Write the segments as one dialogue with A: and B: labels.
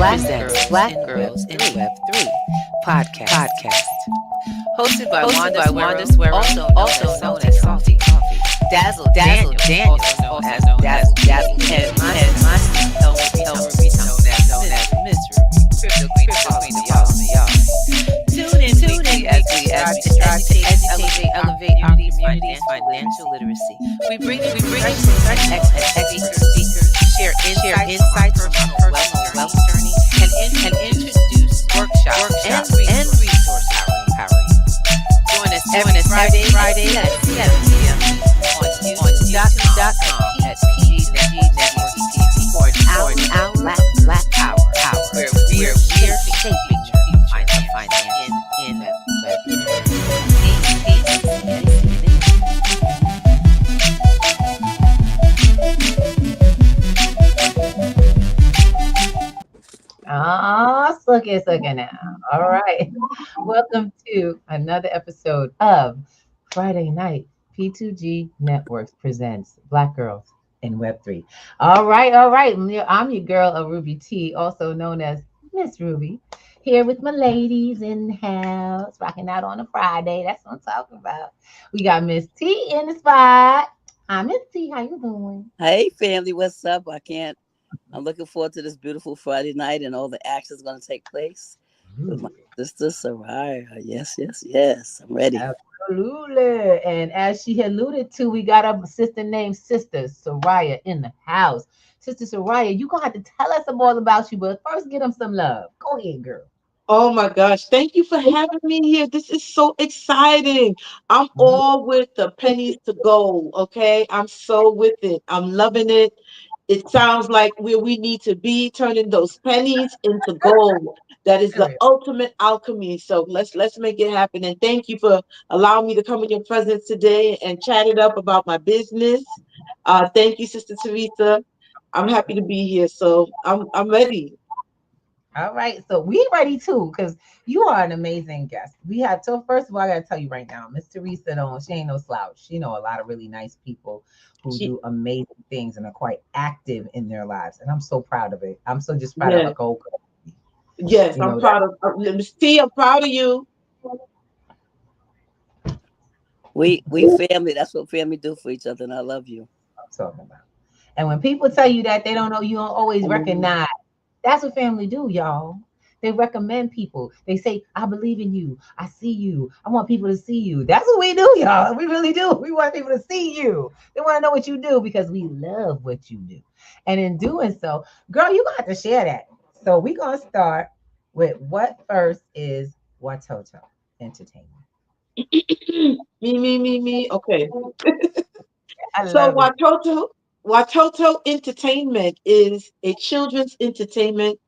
A: Black Girls in Web 3 podcast. Hosted by Wanda, SUERO, also known as Salty Coffee. Dazzle Daniel, also known as Dazzle, and myself, Elruby, known as Miss Ruby, Crypto Queen of all of y'all. Tune in weekly as we strive to educate, elevate our community's financial literacy. We bring you expert speakers, share insights from personal wealth journey, and introduce workshops and resources to empower you. Join us every Friday at 7 p.m. on YouTube.com at P2G Network TV for an hour Black Hour, where we're shaping your finance in Web
B: 3. Sucker now. All right. Welcome to another episode of Friday Night P2G Networks presents Black Girls in Web 3. All right. I'm your girl, Elruby T, also known as Miss Ruby, here with my ladies in the house, rocking out on a Friday. That's what I'm talking about. We got Miss T in the spot. Hi, Miss T. How you doing?
C: Hey, family. What's up? I'm looking forward to this beautiful Friday night and all the action is going to take place with my sister, Zaraya. Yes. I'm ready.
B: Absolutely. And as she alluded to, we got a sister named Sista, Zaraya, in the house. Sister Zaraya, you're going to have to tell us more about you, but first get them some love. Go ahead, girl.
D: Oh my gosh, thank you for having me here. This is so exciting. I'm all with the pennies to gold, okay? I'm so with it. I'm loving it. It sounds like where we need to be, turning those pennies into gold. That is the ultimate alchemy. So let's make it happen. And thank you for allowing me to come in your presence today and chat it up about my business. Thank you, Sister Teresa. I'm happy to be here. So I'm ready.
B: All right, so we ready too, because you are an amazing guest. So first of all, I gotta tell you right now, Miss Teresa, she ain't no slouch. She know a lot of really nice people who do amazing things and are quite active in their lives, and I'm so proud of it. I'm so just proud of her goal.
D: Yes, I'm proud of Miss T. I'm proud of you.
C: We family. That's what family do for each other, and I love you.
B: I'm talking about. And when people tell you that they don't know, you don't always recognize. That's what family do, y'all. They recommend people. They say, I believe in you. I see you. I want people to see you. That's what we do, y'all. We really do. We want people to see you. They want to know what you do because we love what you do. And in doing so, girl, you're going to have to share that. So we're going to start with what first is Watoto Entertainment.
D: Me. Okay. So Watoto Entertainment is a children's entertainment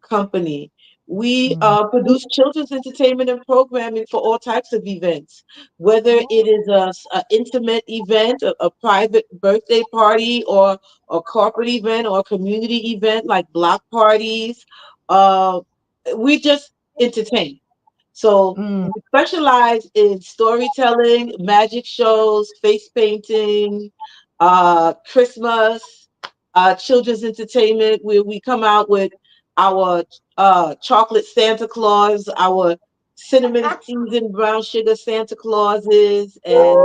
D: company. We produce children's entertainment and programming for all types of events, whether it is an intimate event, a private birthday party, or a corporate event, or a community event like block parties. We just entertain. So we specialize in storytelling, magic shows, face painting, Christmas, children's entertainment, where we come out with our chocolate Santa Claus, our cinnamon seasoned brown sugar Santa Clauses, and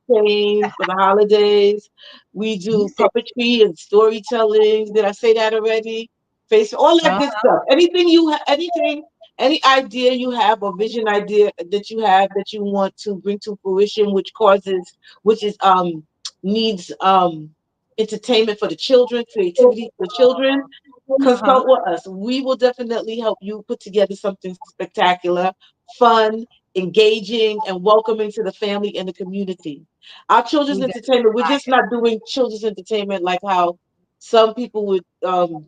D: entertain for the holidays. We do puppetry and storytelling. Did I say that already? Face all that good stuff. Any idea you have or vision idea that you have that you want to bring to fruition, which needs entertainment for the children, creativity for children, consult with us. We will definitely help you put together something spectacular, fun, engaging, and welcoming to the family and the community. Our children's entertainment, we're just not doing children's entertainment like how some people would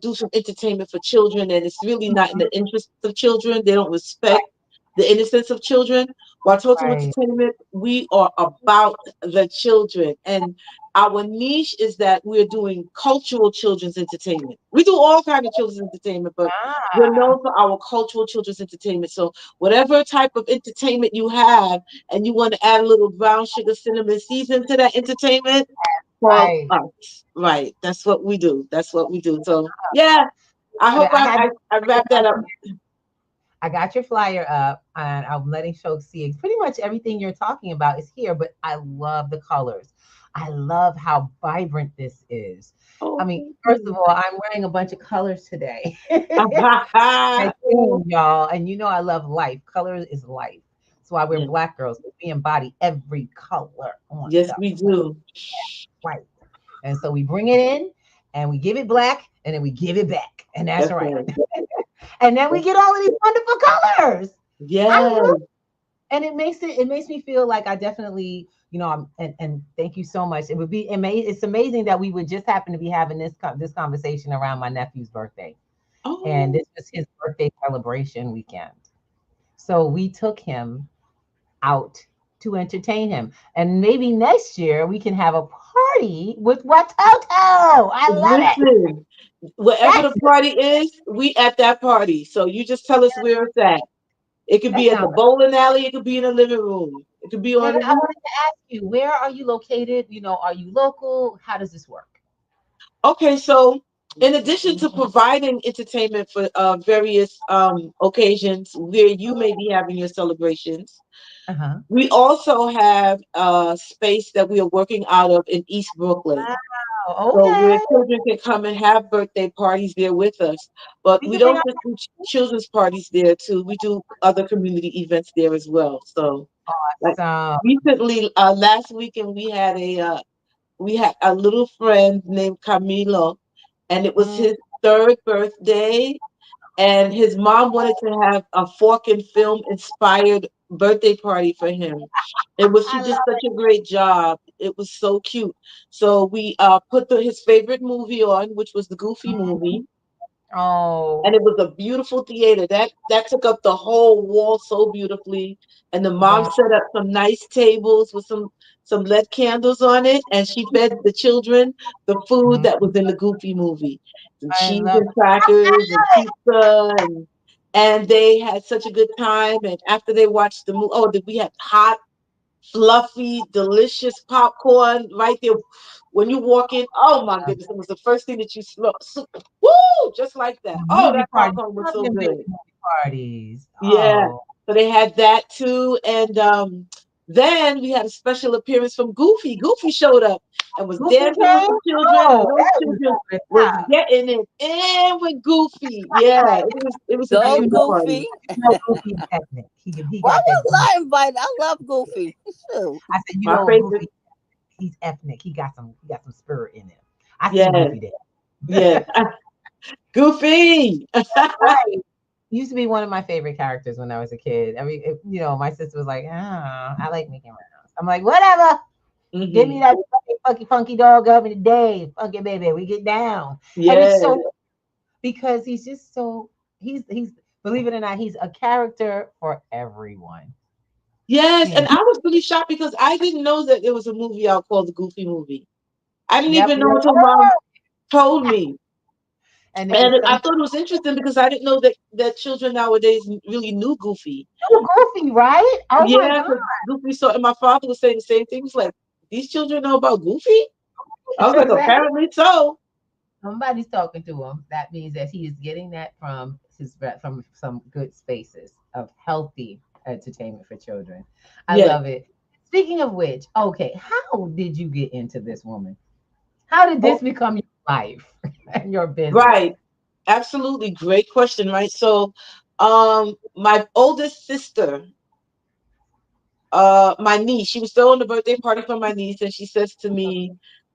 D: do some entertainment for children, and it's really not in the interest of children. They don't respect the innocence of children. Watoto Entertainment, we are about the children. And our niche is that we're doing cultural children's entertainment. We do all kinds of children's entertainment, but we're known for our cultural children's entertainment. So whatever type of entertainment you have and you want to add a little brown sugar cinnamon season to that entertainment, call us. Right. That's what we do. So yeah. I hope
B: I had
D: I wrapped that up.
B: I got your flyer up and I'm letting folks see it. Pretty much everything you're talking about is here, but I love the colors. I love how vibrant this is. I
D: Oh,
B: mean,
D: thank
B: first of
D: you.
B: all, I'm wearing a bunch of colors today.
D: Ah, ha,
B: I
D: ha.
B: do, y'all. And you know I love life. Color is life. That's why we're
D: Yeah.
B: black girls. We embody every color on
D: Yes,
B: the
D: we do.
B: white. And so we bring it in and we give it black and then we give it back. And that's
D: That's
B: right.
D: right.
B: And then we get all of these wonderful colors. I love
D: Yes.
B: and it makes me feel like I definitely, and thank you so much. It would be amazing. It's amazing that we would just happen to be having this conversation around my nephew's birthday. And
D: Oh,
B: this was his birthday celebration weekend. So we took him out to entertain him. And maybe next year we can have a party with Watoto. I love it.
D: listen. Wherever
B: That's
D: the party is, we at that party. So you just tell us where it's at. It could
B: that
D: be at the
B: sounds
D: bowling alley. It could be in the living room. It could be
B: now
D: on the
B: I
D: roof.
B: wanted to ask you, where are you located? Are you local? How does this work?
D: Okay, so in addition to providing entertainment for various occasions where you may be having your celebrations,
B: Uh-huh.
D: we also have a space that we are working out of in East Brooklyn.
B: Oh,
D: So where
B: okay.
D: children can come and have birthday parties there with us. But
B: We
D: we
B: can bring
D: don't
B: our
D: just do children's parties there too. We do other community events there as well. So like
B: some.
D: recently, last weekend we had a little friend named Camilo, and it was
B: Mm,
D: his third birthday, and his mom wanted to have a fork and film inspired birthday party for him. She
B: I
D: did
B: love
D: such a great job. It was so cute. So we put his favorite movie on, which was the Goofy movie, and
B: Oh,
D: it was a beautiful theater that took up the whole wall so beautifully. And the mom
B: wow.
D: set up some nice tables with some lead candles on it, and she fed the children the food
B: Mhm.
D: that was in the Goofy movie, some
B: I
D: cheese
B: love
D: and crackers and pizza, and they had such a good time. And after they watched the movie, oh, did we had hot, fluffy, delicious popcorn right there when you walk in. Oh my goodness, it was the first thing that you smell. Woo! Just like that.
B: the
D: Oh,
B: movie
D: that
B: party.
D: popcorn was
B: Love
D: so
B: them big
D: good.
B: movie parties.
D: Yeah.
B: Oh,
D: So they had that too. And then we had a special appearance from Goofy. Goofy showed up and was
B: Goofy
D: dancing with the
B: came.
D: children, and
B: Oh,
D: those
B: that was
D: children
B: over the
D: was
B: top.
D: getting it in with Goofy. Yeah, it was a
B: Now
C: Go
D: beautiful
C: Goofy.
D: party.
B: Goofy's ethnic. He
C: Why
B: got that
C: was
B: Goofy.
C: I invited? I love Goofy. Shoot.
B: I said,
D: My favorite.
B: Goofy. He's ethnic. He got some spirit in him. I see
D: Yes,
B: Goofy there.
D: yes. Goofy.
B: Right. He used to be one of my favorite characters when I was a kid. I mean, my sister was like, I like Mickey Mouse. I'm like, whatever. Give me
D: Hmm.
B: that funky dog every day. Funky baby. We get down. And it's
D: Yes.
B: so because he's just so he's believe it or not, he's a character for everyone.
D: Yes, and
B: Yeah.
D: I was really shocked because I didn't know that there was a movie out called the Goofy Movie. I didn't
B: Yep.
D: even know until Mom told me.
B: And
D: And
B: it's
D: I
B: some
D: thought it was interesting because I didn't know that children nowadays really knew Goofy.
B: so goofy, right? Oh my
D: Yeah,
B: God.
D: because Goofy saw, and my father was saying the same thing. He was like, "These children know about Goofy?" I was like,
B: Exactly.
D: "Apparently so."
B: Somebody's talking to him. That means that he is getting that from some good spaces of healthy entertainment for children. I
D: Yes,
B: love it. Speaking of which, okay, how did you get into this woman? How did this
D: oh,
B: become your life and your business?
D: right, absolutely, great question, right? So, my oldest sister, my niece, she was throwing the birthday party for my niece, and she says to me,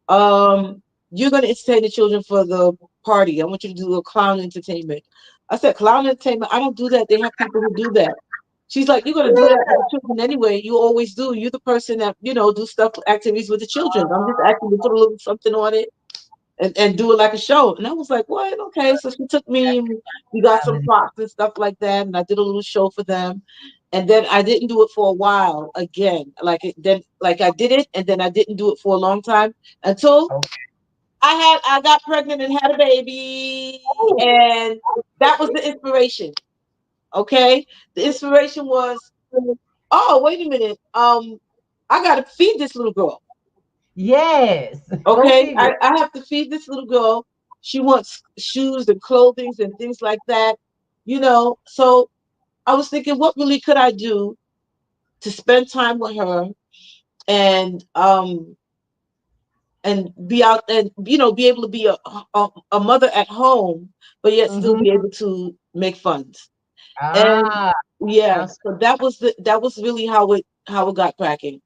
D: "You're going to entertain the children for the party. I want you to do a clown entertainment." I said, "Clown entertainment? I don't do that. They have people who do that." She's like, "You're going to do that with the children anyway. You always do. You're the person that do stuff, activities with the children. I'm just asking you to put a little something on it and do it like a show." And I was like, "What? Okay." So she took me, and we got some props and stuff like that, and I did a little show for them. And then I didn't do it for a while again. Like I did it, and then I didn't do it for a long time until I got pregnant and had a baby, and that was the inspiration. Okay, the inspiration was, oh, wait a minute, I got to feed this little girl.
B: Yes. Go
D: Okay,
B: figure.
D: I have to feed this little girl. She wants shoes and clothing and things like that, So I was thinking, what really could I do to spend time with her and be out and be able to be a mother at home, but yet still
B: Mm-hmm.
D: be able to make funds. And
B: Ah,
D: yeah,
B: sounds
D: so that was really how it got cracking.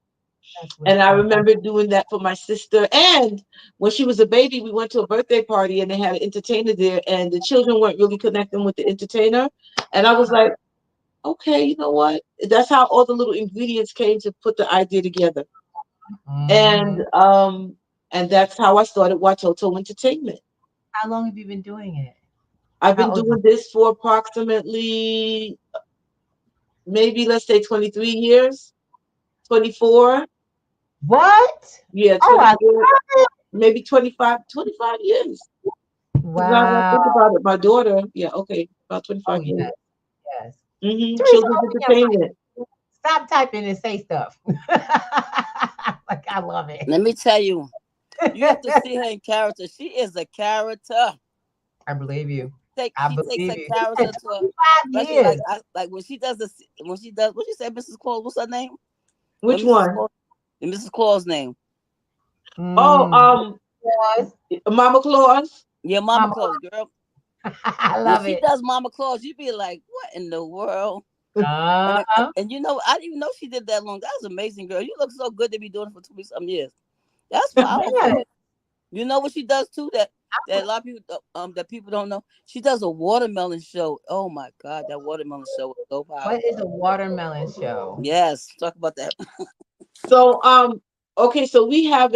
B: that's
D: And
B: what's
D: I
B: up.
D: remember doing that for my sister. And when she was a baby, we went to a birthday party and they had an entertainer there, and the children weren't really connecting with the entertainer. And I was like, okay, you know what? That's how all the little ingredients came to put the idea together.
B: Mm-hmm.
D: And that's how I started Watoto Entertainment.
B: How long have you been doing it?
D: I've
B: How
D: been
B: old?
D: doing this for approximately, maybe let's say 23 years, 24.
B: What?
D: Yeah,
B: Oh, I
D: 24,
B: love it.
D: maybe 25 years. Now that I
B: Wow.
D: think about it, my daughter, yeah, okay, about
B: Oh
D: 25 years.
B: yes, yes. Teresa,
D: Children's
B: open your
D: entertainment.
B: mic. Stop typing and say stuff. Like I love it.
C: Let me tell you, you have to see her in character. She is a character.
B: I believe you. I
C: She takes
B: believe
C: her
B: you. She
C: character
B: said
C: to a,
B: 25
C: especially
B: years.
C: like when she does this, when she does what you say, Mrs. Claus. What's her name? What
D: Which
C: Mrs.
D: one?
C: Claus? Mrs. Claus' name.
D: Oh,
B: Mm, yes.
D: Mama Claus.
C: Yeah, Mama
B: Mama,
C: Claus, girl.
B: I
C: When
B: love
C: she
B: it.
C: does Mama Claus, you be like, what in the world? And,
B: Uh-huh.
C: and I didn't even know she did that long. That was amazing, girl. You look so good to be doing it for 20 some years. That's powerful.
B: Yes.
C: You know what she does too? That a lot of people that people don't know. She does a watermelon show. Oh my God, that watermelon show is so
B: What
C: powerful.
B: is a watermelon show?
C: Yes, talk about that.
D: So, okay, so we have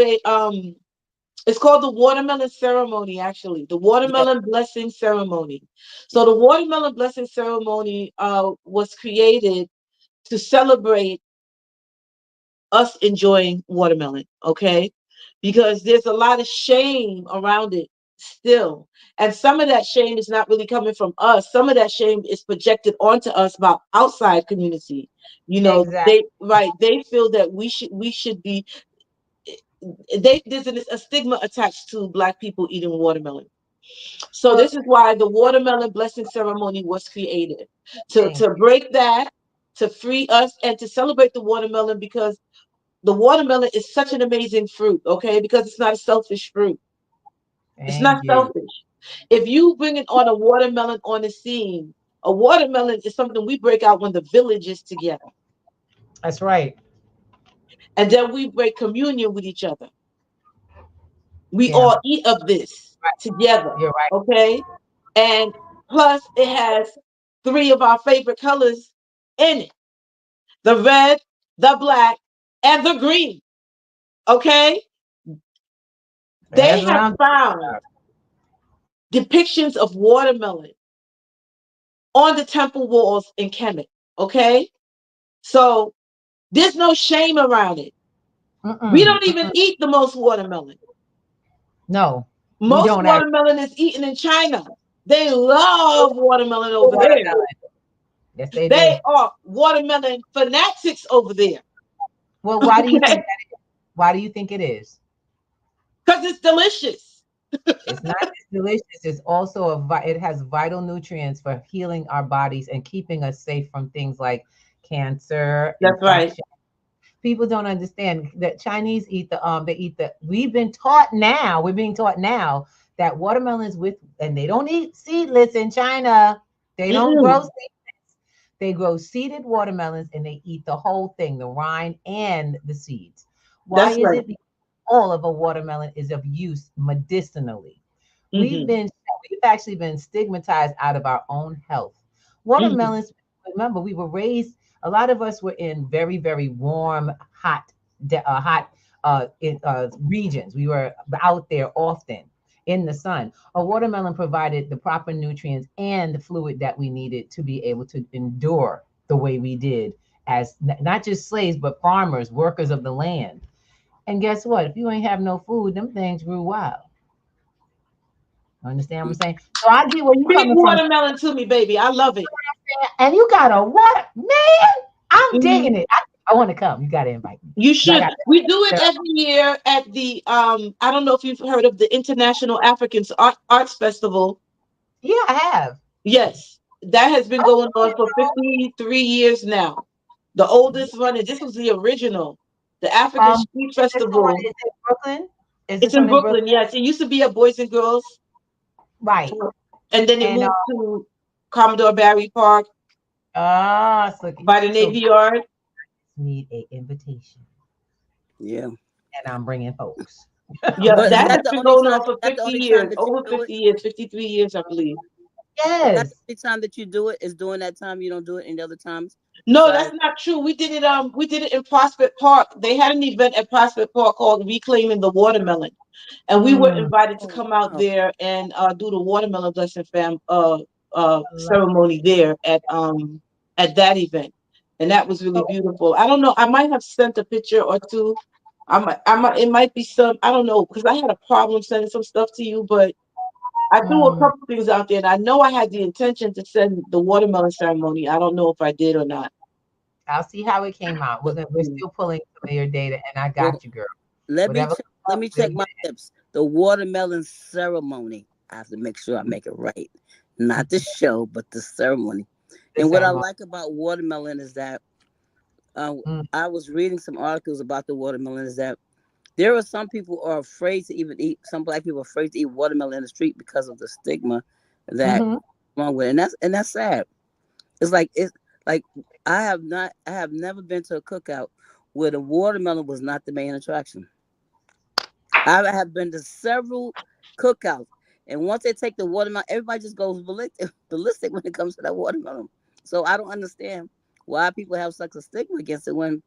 D: it's called the watermelon ceremony, actually, the
C: Yeah,
D: watermelon blessing ceremony. So the watermelon blessing ceremony was created to celebrate us enjoying watermelon, okay? Because there's a lot of shame around it still. And some of that shame is not really coming from us. Some of that shame is projected onto us by outside community.
B: Exactly.
D: They feel that we should be there's a stigma attached to Black people eating watermelon. So
B: Well,
D: this is why the watermelon blessing ceremony was created to
B: thank
D: break that, to free us, and to celebrate the watermelon, because the watermelon is such an amazing fruit, okay? Because it's not a selfish fruit. It's not
B: thank you.
D: selfish. If you bring it on a watermelon on the scene, a watermelon is something we break out when the village is together.
B: That's right.
D: And then we break communion with each other. We
B: Yeah.
D: all eat of this
B: Right.
D: together,
B: You're right.
D: okay? And plus, it has three of our favorite colors in it: the red, the black, and the green, okay? They
B: That's what
D: have
B: I'm talking
D: found
B: about.
D: depictions of watermelon on the temple walls in Kemet, okay? So there's no shame around it. We
B: Mm-mm,
D: don't even
B: mm-mm.
D: eat the most watermelon.
B: No, we
D: Most
B: don't actually.
D: watermelon is eaten in China. They love watermelon over there.
B: Watermelon. Yes, they
D: They
B: do.
D: are watermelon fanatics over there.
B: Well, why do you think
D: Okay?
B: that is? Why do you think it is?
D: Because it's delicious.
B: It's not just delicious. It's also it has vital nutrients for healing our bodies and keeping us safe from things like cancer,
D: That's right.
B: infection. People don't understand that Chinese eat they eat the we've been taught now, we're being taught now that watermelons with and they don't eat seedless in China. They don't grow
D: Mm-mm.
B: seedless. They grow seeded watermelons and they eat the whole thing, the rind and the seeds. Why
D: That's
B: is
D: right.
B: it? Because all of a watermelon is of use medicinally.
D: Mm-hmm.
B: We've actually been stigmatized out of our own health.
D: Mm-hmm.
B: Watermelons, remember, we were raised, a lot of us were in very, very warm, hot regions. We were out there often in the sun. A watermelon provided the proper nutrients and the fluid that we needed to be able to endure the way we did as not just slaves, but farmers, workers of the land. And guess what? If you ain't have no food, them things grew wild. Understand what I'm saying? So I get where you
D: Big
B: coming from.
D: watermelon to me, baby. I love it.
B: And you got a what? Man, I'm
D: Mm-hmm.
B: digging it. I want to come. You got to invite me.
D: You
B: 'Cause I
D: should.
B: got
D: We do it every year at the I don't know if you've heard of the International Africans Arts Festival.
B: yeah, I have.
D: Yes, that has been going on for 53 years now. The oldest one, and this was the original, the African Street
B: Is this the one?
D: Festival.
B: Is it Brooklyn? Is
D: It's
B: this
D: in
B: one in
D: Brooklyn.
B: Brooklyn?
D: Yes, it used to be a Boys and Girls,
B: Right.
D: and then it
B: And
D: moved to Commodore Barry Park
B: so,
D: by the
B: so
D: Navy Yard.
B: need a invitation,
C: Yeah.
B: and I'm bringing folks.
D: Yep,
C: But is
D: that has
C: that the
D: been
C: only
D: going
C: time?
D: on for
C: Is that the
D: 50
C: only time
D: years,
C: that you
D: over
C: do it?
D: 50 years, 53 years, I believe.
C: Is that
B: Yes.
C: the only time that you do it? Is during that time? You don't do it any other times
D: No, that's
C: besides?
D: not true. We did it in Prospect Park. They had an event at Prospect Park called Reclaiming the Watermelon. And we were
B: Mm,
D: invited to
C: Oh
D: come out
C: wow.
D: there and do the watermelon blessing
B: I love
D: ceremony there at that event. And that was really
B: so,
D: beautiful. I don't know. I might have sent a picture or two. It might be some, I don't know, because I had a problem sending some stuff to you, but I threw a
B: mm,
D: couple things out there, and I know I had the intention to send the watermelon ceremony. I don't know if I did or not.
B: I'll see how it came out. We're
C: Mm.
B: still pulling some of your data, and I
C: Well,
B: got you, girl.
C: let me
B: Whatever
C: check.
B: comes
C: Let
B: up,
C: me
B: we'll
C: check
B: get
C: my lips. The watermelon ceremony. I have to make sure I make it right. Not the show, but the ceremony.
B: the
C: And what I
B: ceremony.
C: like about watermelon is that uh,
B: Mm,
C: I was reading some articles about the watermelon. Is that there are some people who are afraid to even eat. Some black people are afraid to eat watermelon in the street because of the stigma that
B: mm-hmm.
C: wrong with it. And that's sad. It's like I have never been to a cookout where the watermelon was not the main attraction. I have been to several cookouts, and once they take the watermelon, everybody just goes ballistic when it comes to that watermelon. So I don't understand why people have such a stigma against it when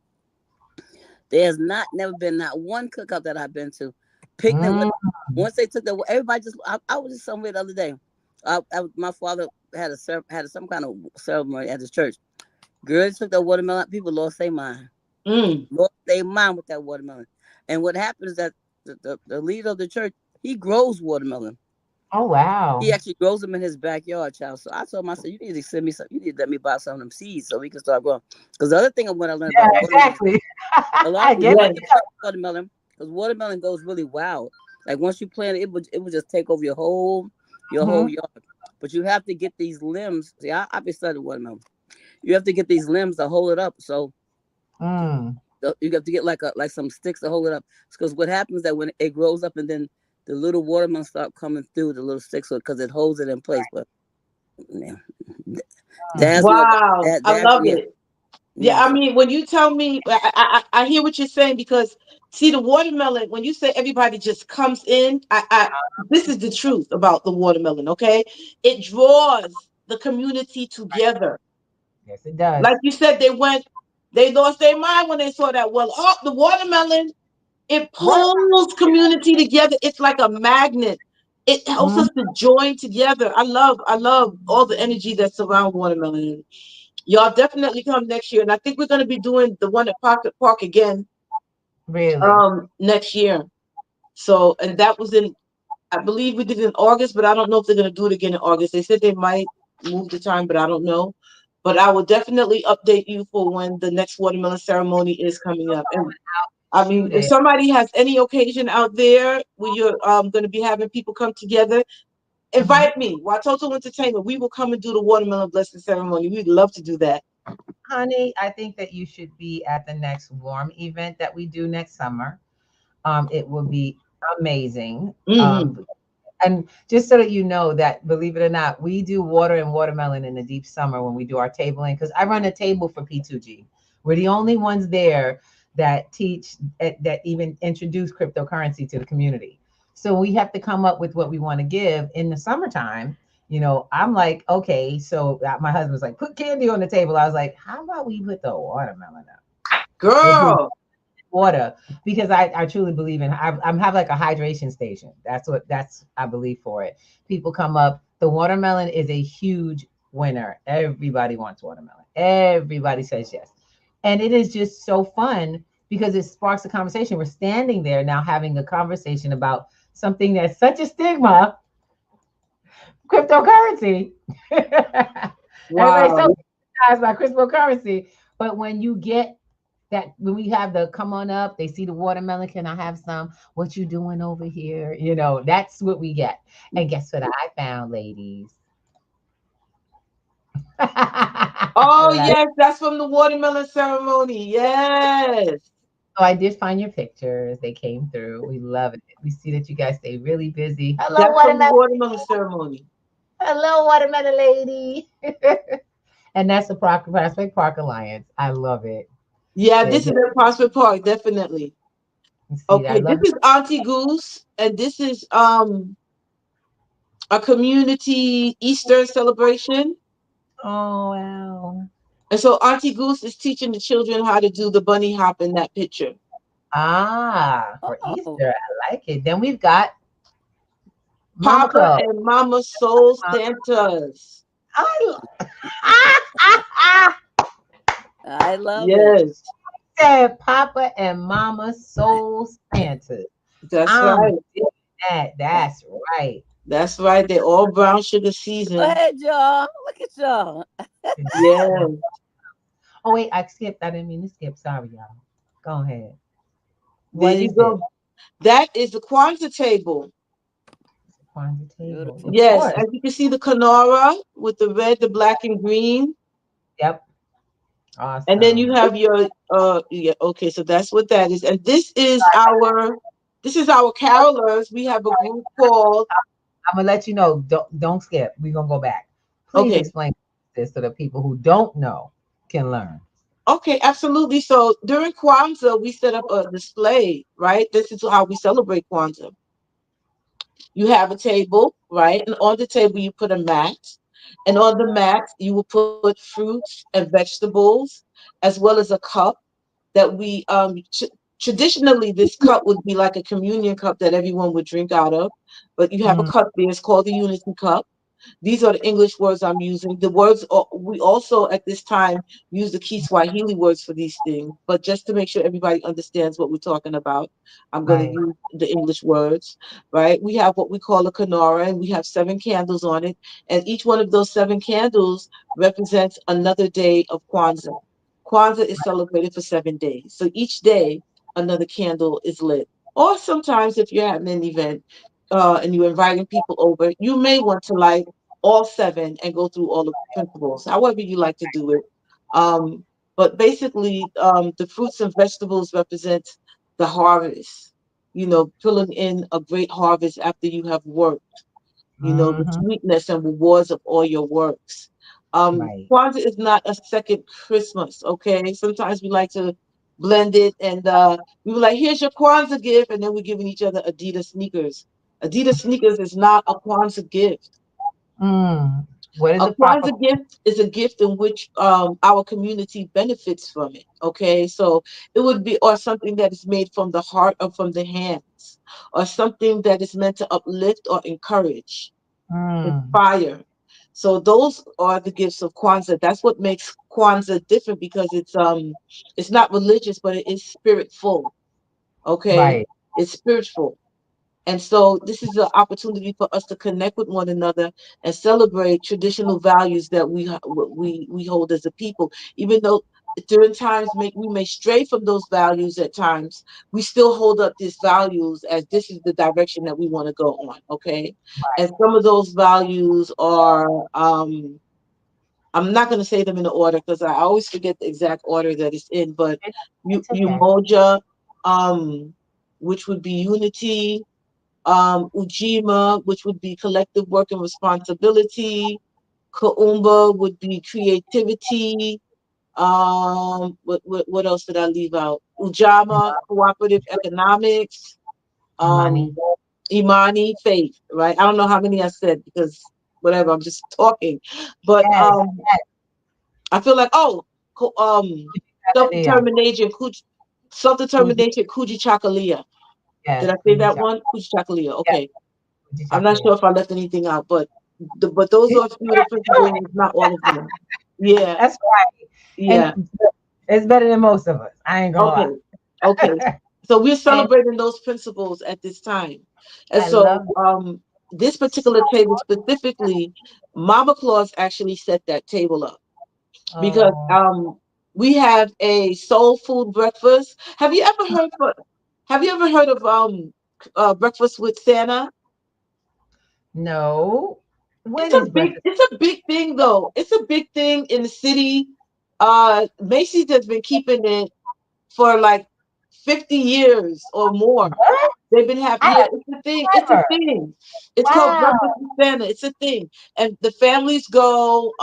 C: there's not never been not one cookout that I've been to. Picnic.
B: Mm.
C: Once they took the everybody just I was just somewhere the other day. My father had some kind of ceremony at his church. Girls took that watermelon. People lost their mind.
D: Mm.
C: Lost their mind with that watermelon. And what happened is that the leader of the church, he grows watermelon.
B: Oh wow.
C: He actually grows them in his backyard, child. So I told him, I said, you need to send me some. You need to let me buy some of them seeds so we can start growing. Because the other thing what I learned
B: Yeah,
C: about watermelon,
B: exactly.
C: a lot
B: I
C: of people
B: get
C: don't
B: what
D: Yes.
B: you're
C: understand watermelon because watermelon goes really wild. Like once you plant it, it would just take over your
B: coming.
C: whole yard. But you have to get these limbs. See, I've been studying watermelon. You have to get these limbs to hold it up. So
B: Mm.
C: you have to get like some sticks to hold it up. Because what happens that when it grows up and then the little watermelon start coming through the little sticks because it holds it in place. But yeah,
B: Mm.
C: Dazzler,
D: Wow. I love
C: yeah,
D: it. Yeah,
C: yeah.
D: I
C: So
D: mean, when you tell me, I hear what you're saying because see, the watermelon, when you say everybody just comes in, this is the truth about the watermelon, okay? It draws the community together.
B: Yes, it does.
D: Like you said, they lost their mind when they saw that. Well, oh, the watermelon, it
B: What?
D: pulls community together. It's like a magnet. It helps
B: Mm.
D: us to join together. I love all the energy that's around watermelon. Y'all definitely come next year, and I think we're going to be doing the one at Pocket Park again
B: Really?
D: next year. So, and that was in, I believe we did it in August, but I don't know if they're going to do it again in August. They said they might move the time, but I don't know. But I will definitely update you for when the next watermelon ceremony is coming up. And I mean,
B: Shoot
D: if
B: it.
D: somebody has any occasion out there where you're going to be having people come together,
B: Mhm.
D: invite me. Watoto Entertainment. We will come and do the watermelon blessing ceremony. We'd love to do that.
B: Honey, I think that you should be at the next warm event that we do next summer. It will be amazing.
D: Hmm.
B: And just so that you know that, believe it or not, we do water and watermelon in the deep summer when we do our tabling. Because I run a table for P2G. We're the only ones there that teach that even introduce cryptocurrency to the community. So we have to come up with what we want to give in the summertime. I'm like, okay, so my husband's like, put candy on the table. I was like, how about we put the watermelon up? We'll do
D: Girl.
B: water because I truly believe in I'm have like a hydration station. That's I believe for it. People come up. The watermelon is a huge winner. Everybody wants watermelon. Everybody says yes. And it is just so fun because it sparks a conversation. We're standing there now having a conversation about something that's such a stigma, cryptocurrency. Everybody's so
D: Wow.
B: surprised by cryptocurrency. But when you get that when we have the come on up, they see the watermelon. Can I have some? What you doing over here? You know, that's what we get. And guess what I found, ladies? I
D: Oh
B: love it.
D: yes, that's from the watermelon ceremony. Yes.
B: So I did find your pictures. They came through. We love it. We see that you guys stay really busy. Hello,
D: That's from the
B: watermelon.
D: watermelon ceremony.
B: Hello, watermelon lady. And that's the Prospect Park Alliance. I love it.
D: Yeah,
B: They
D: this is
B: just
D: at Prospect Park, definitely.
B: see that. I
D: Okay, this
B: love.
D: is Auntie Goose, and this is a community Easter celebration.
B: Oh wow.
D: And so Auntie Goose is teaching the children how to do the bunny hop in that picture.
B: Ah, for
C: Oh,
B: Easter. I like it. Then we've got Mama
D: Papa
B: Claus.
D: and Mama Soul Santas.
B: I, I
C: I love it.
D: Yes,
B: said Papa and Mama Soul Santa.
D: that's
B: I'm
D: right.
B: digging that. That's right.
D: That's right. They're all brown sugar
C: Go
D: seasoned.
C: ahead, y'all. Look at y'all.
D: Yeah.
B: Oh wait, I skipped. I didn't mean to skip. Sorry, y'all. Go ahead.
D: There
B: What
D: you
B: is this?
D: go. That is the Kwanzaa table.
B: Kwanzaa table.
C: Beautiful.
B: Of
D: Yes,
B: course.
D: as you can see the Kenora with the red, the black, and green.
B: Yep.
D: And then you
B: Awesome.
D: have your yeah, okay, so that's what that is. And this is our carolers. We have a group called
B: I'm gonna let you know. Don't skip. We're gonna go back. Please
D: okay,
B: explain this so the people who don't know can learn.
D: okay, absolutely. So during Kwanzaa, we set up a display, right? This is how we celebrate Kwanzaa. You have a table, right? And on the table you put a mat. And on the mat you will put fruits and vegetables as well as a cup that we traditionally this cup would be like a communion cup that everyone would drink out of, but you have a
B: Mm,
D: cup there. It's called the unity cup. These are the English words I'm using. The words we also at this time use the Kiswahili words for these things, but just to make sure everybody understands what we're talking about, I'm going to
B: right.
D: use the English words, right? We have what we call a Kenora, and we have 7 candles on it, and each one of those 7 candles represents another day of Kwanzaa. Kwanzaa is celebrated for 7 days, so each day another candle is lit. Or sometimes, if you're having an event and you're inviting people over, you may want to light all 7 and go through all the principles, however you like to do it. Um, but basically, the fruits and vegetables represent the harvest, pulling in a great harvest after you have worked, the
B: Hmm.
D: sweetness and rewards of all your works.
B: Right.
D: Kwanzaa is not a second Christmas, okay? Sometimes we like to blend it and we were like, here's your Kwanzaa gift, and then we're giving each other Adidas sneakers. Adidas sneakers is not a Kwanzaa gift.
B: Mm. What is
D: A
B: the proper?
D: Kwanzaa gift is a gift in which our community benefits from it. Okay, so it would be, or something that is made from the heart or from the hands, or something that is meant to uplift or encourage,
B: Mm.
D: inspire. So those are the gifts of Kwanzaa. That's what makes Kwanzaa different because it's not religious, but it is spiritful. Okay,
B: Right.
D: it's spiritual. And so this is an opportunity for us to connect with one another and celebrate traditional values that we hold as a people. Even though during times we may stray from those values at times, we still hold up these values as this is the direction that we want to go on. Okay, and some of those values are I'm not going to say them in the order because I always forget the exact order that it's in, but
B: It,
D: you
B: it's okay.
D: Umoja, um, which would be unity, Ujima, which would be collective work and responsibility. Kaumba would be creativity. What else did I leave out? Ujama, cooperative economics.
B: Imani.
D: Um, Imani, faith. Right? I don't know how many I said because whatever. I'm just talking, but
B: Yes. Yes.
D: I feel like self
B: Hallelujah.
D: determination, self
B: Fuji.
D: determination, Kuji Chakalia. Did
B: Yes.
D: I say
B: Fuji
D: that
B: chocolate.
D: one? Kuji Chakalia.
B: Yes.
D: Okay.
B: Fuji
D: I'm not
B: chocolate.
D: sure if I left anything out, but those are a few of the principles, not all of them. Yeah,
B: That's right.
D: yeah.
B: And it's better than most of us. I ain't gonna
D: Okay, okay.
B: lie.
D: So we're
B: And
D: celebrating those principles at this time, and
B: I
D: so
B: love
D: this particular table specifically, Mama Claus actually set that table up because
B: oh
D: We have a soul food breakfast. Have you ever heard of breakfast with Santa?
B: No. When is breakfast?
D: It's a big thing though. It's a big thing in the city. Macy's has been keeping it for like 50 years or more.
B: What?
D: They've been having,
B: I
D: yeah,
B: have
D: it's a thing. It's a
B: never.
D: thing. It's called
B: Wow.
D: Breakfast with Santa. It's a thing. And the families go,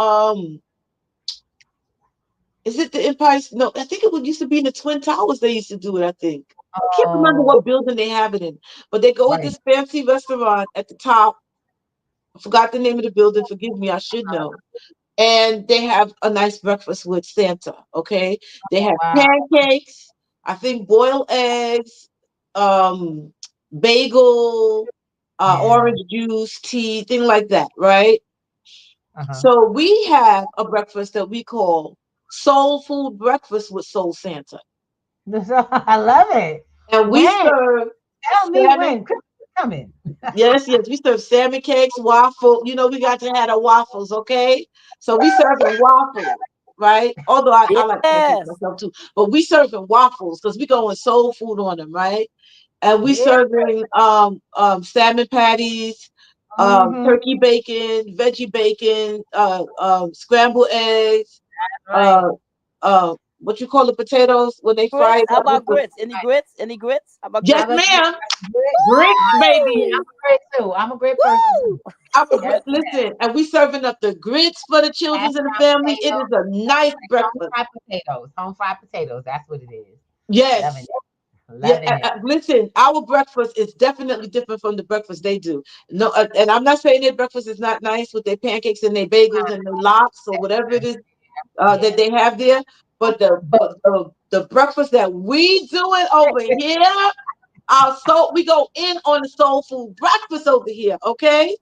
D: is it the Empire? No, I think it would used to be in the Twin Towers. They used to do it, I think. I can't remember
B: Oh,
D: what building they have it in. But they go with
B: right.
D: this fancy restaurant at the top. I forgot the name of the building. Forgive me, I should know. And they have a nice breakfast with Santa. Okay, they have
B: Wow.
D: pancakes, I think boiled eggs, um, bagel,
B: Yeah.
D: orange juice, tea, thing like that, right?
B: Uh-huh.
D: So we have a breakfast that we call Soul Food Breakfast with Soul Santa,
B: I love it.
D: and we
B: When?
D: serve
B: Tell me
D: salmon.
B: when. Christmas is coming.
D: Yes, yes, we serve salmon cakes, waffle. You know, we got to have the waffles, okay? So we serving waffles, right? Although I like pancakes
C: Yes.
D: myself too, but we serving waffles because we going soul food on them, right? And we
B: Yeah.
D: serving salmon patties,
B: Mm-hmm.
D: turkey bacon, veggie bacon, scrambled eggs,
B: Right.
D: uh, what you call the potatoes when they fry
C: Grits?
D: it
C: How
D: up with
C: about
D: the
C: grits? Any grits? Any grits? How about
D: yes,
B: How
C: grits?
B: about you?
D: ma'am,
B: Great.
D: grits,
B: Yeah,
D: baby.
B: I'm a great too. I'm a great person too.
C: Woo!
B: Yes, ma'am.
D: Listen, and we serving up the grits for the children
B: Mashed
D: and the
B: brown
D: family. It is
B: potatoes.
D: a nice
B: Home
D: breakfast.
B: fried potatoes. Home fried potatoes. That's what it is. Loving
D: Yes.
B: it.
D: Yeah,
B: Loving it.
D: listen, our breakfast is definitely different from the breakfast they do. No, and I'm not saying their breakfast is not nice with their pancakes and their bagels and their lox or whatever it is that
B: Yeah.
D: they have there. But
B: But
D: the breakfast that we doing over here, we go in on the soul food breakfast over here, okay?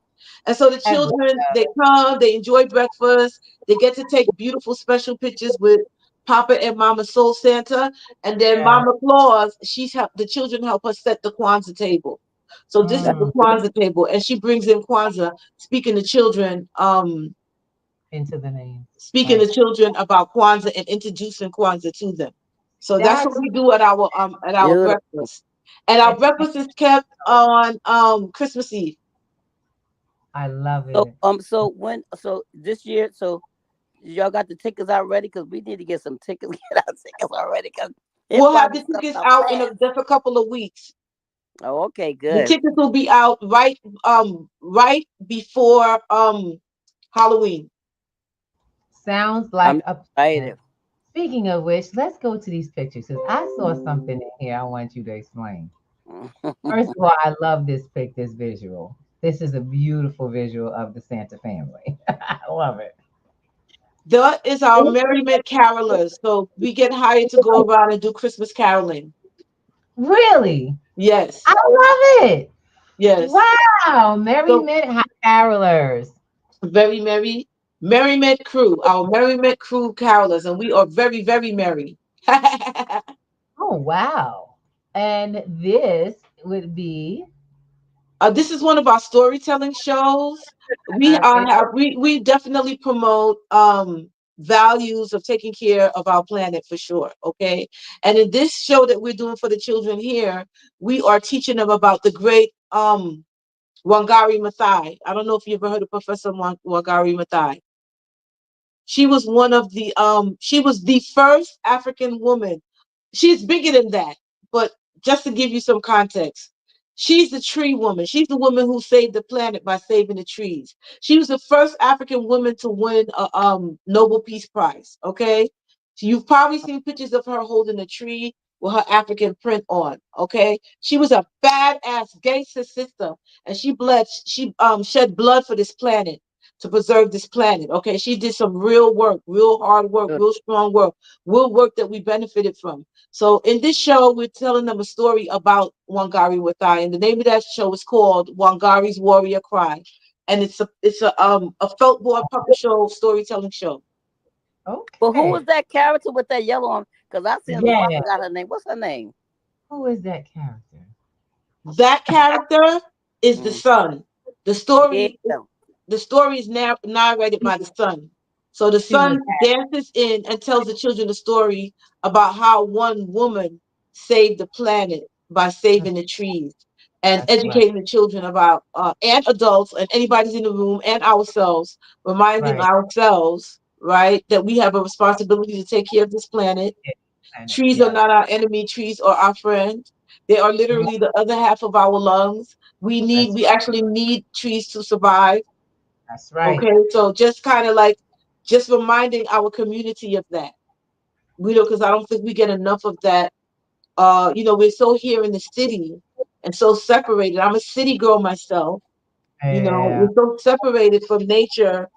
D: And so the
B: I love
D: children they come, they enjoy breakfast, they get to take beautiful special pictures with Papa and Mama Soul Santa, and then
B: yeah.
D: Mama Claus. The children help her set the Kwanzaa table. So this is
C: That's
D: the
B: Mm,
C: good.
D: Kwanzaa table, and she brings in Kwanzaa, speaking to children,
B: into the name.
D: speaking to
B: Right.
D: children about Kwanzaa and introducing Kwanzaa to them. So that's what
B: That's
D: we do at our
C: Beautiful.
D: breakfast. And our
B: entertaining.
D: breakfast is kept on Christmas Eve.
B: I love
C: So
B: it.
C: so this year, so y'all got the tickets already? Cause we need to get some tickets, get our tickets already. Cause it
D: We'll have
C: probably
D: the
C: stuff
D: tickets
C: out
D: out in
C: fast.
D: just a couple of weeks.
C: Oh, okay,
D: The
C: good.
D: tickets will be out right before Halloween.
B: Sounds
C: I'm
B: like a plan.
C: excited.
B: Speaking of which, let's go to these pictures because I saw something in here I want you to explain. First of all, I love this visual. This is a beautiful visual of the Santa family. I love it.
D: That is our merriment carolers. So we get hired to go around and do Christmas caroling.
B: Really? I
D: Yes,
B: love it.
D: yes.
B: Wow. Merry
D: So
B: Men Carolers.
D: very merriment crew, our merriment crew carolers, and we are very, very merry.
B: Oh, wow. And this would be
D: This is one of our storytelling shows. We are
B: okay.
D: have we definitely promote values of taking care of our planet for sure. Okay, and in this show that we're doing for the children here, we are teaching them about the great Wangari Maathai. I don't know if you ever heard of Professor Wangari Maathai. She was the first African woman. She's bigger than that, but just to give you some context, she's the tree woman. She's the woman who saved the planet by saving the trees. She was the first African woman to win a Nobel Peace Prize. Okay, so you've probably seen pictures of her holding a tree with her African print on. Okay, she was a badass gangster sister, and she shed blood for this planet to preserve this planet. Okay, she did some real work, real hard work,
C: Good.
D: real strong work, real work that we benefited from. So in this show, we're telling them a story about Wangari Maathai, and the name of that show is called Wangari's Warrior Cry, and it's a felt board puppet show storytelling show.
C: But who
B: Okay.
C: was that character with that yellow on? Cause I seen the one. I
B: Yeah.
C: forgot her name. What's her name?
B: Who is that character?
D: That character is the
C: Mm.
D: son. The
C: Yeah.
D: story the story is narrated by the son. So the
B: She was
D: son dances in and tells the children a story about how one woman saved the planet by saving the trees and
B: that's right.
D: educating the children about and adults and anybody's in the room and ourselves, reminding
B: Right.
D: ourselves, right, that we have a responsibility to take care of this planet.
B: Yeah, planet.
D: Trees are
B: Yes.
D: not our enemy, trees are our friend. They are
B: Mhm.
D: literally the other half of our lungs.
B: That's
D: We actually need trees to survive.
B: that's right.
D: Okay, so just kind of like just reminding our community of that. We know, because I don't think we get enough of that. We're so here in the city and so separated. I'm a city girl myself.
B: Yeah.
D: We're so separated from nature,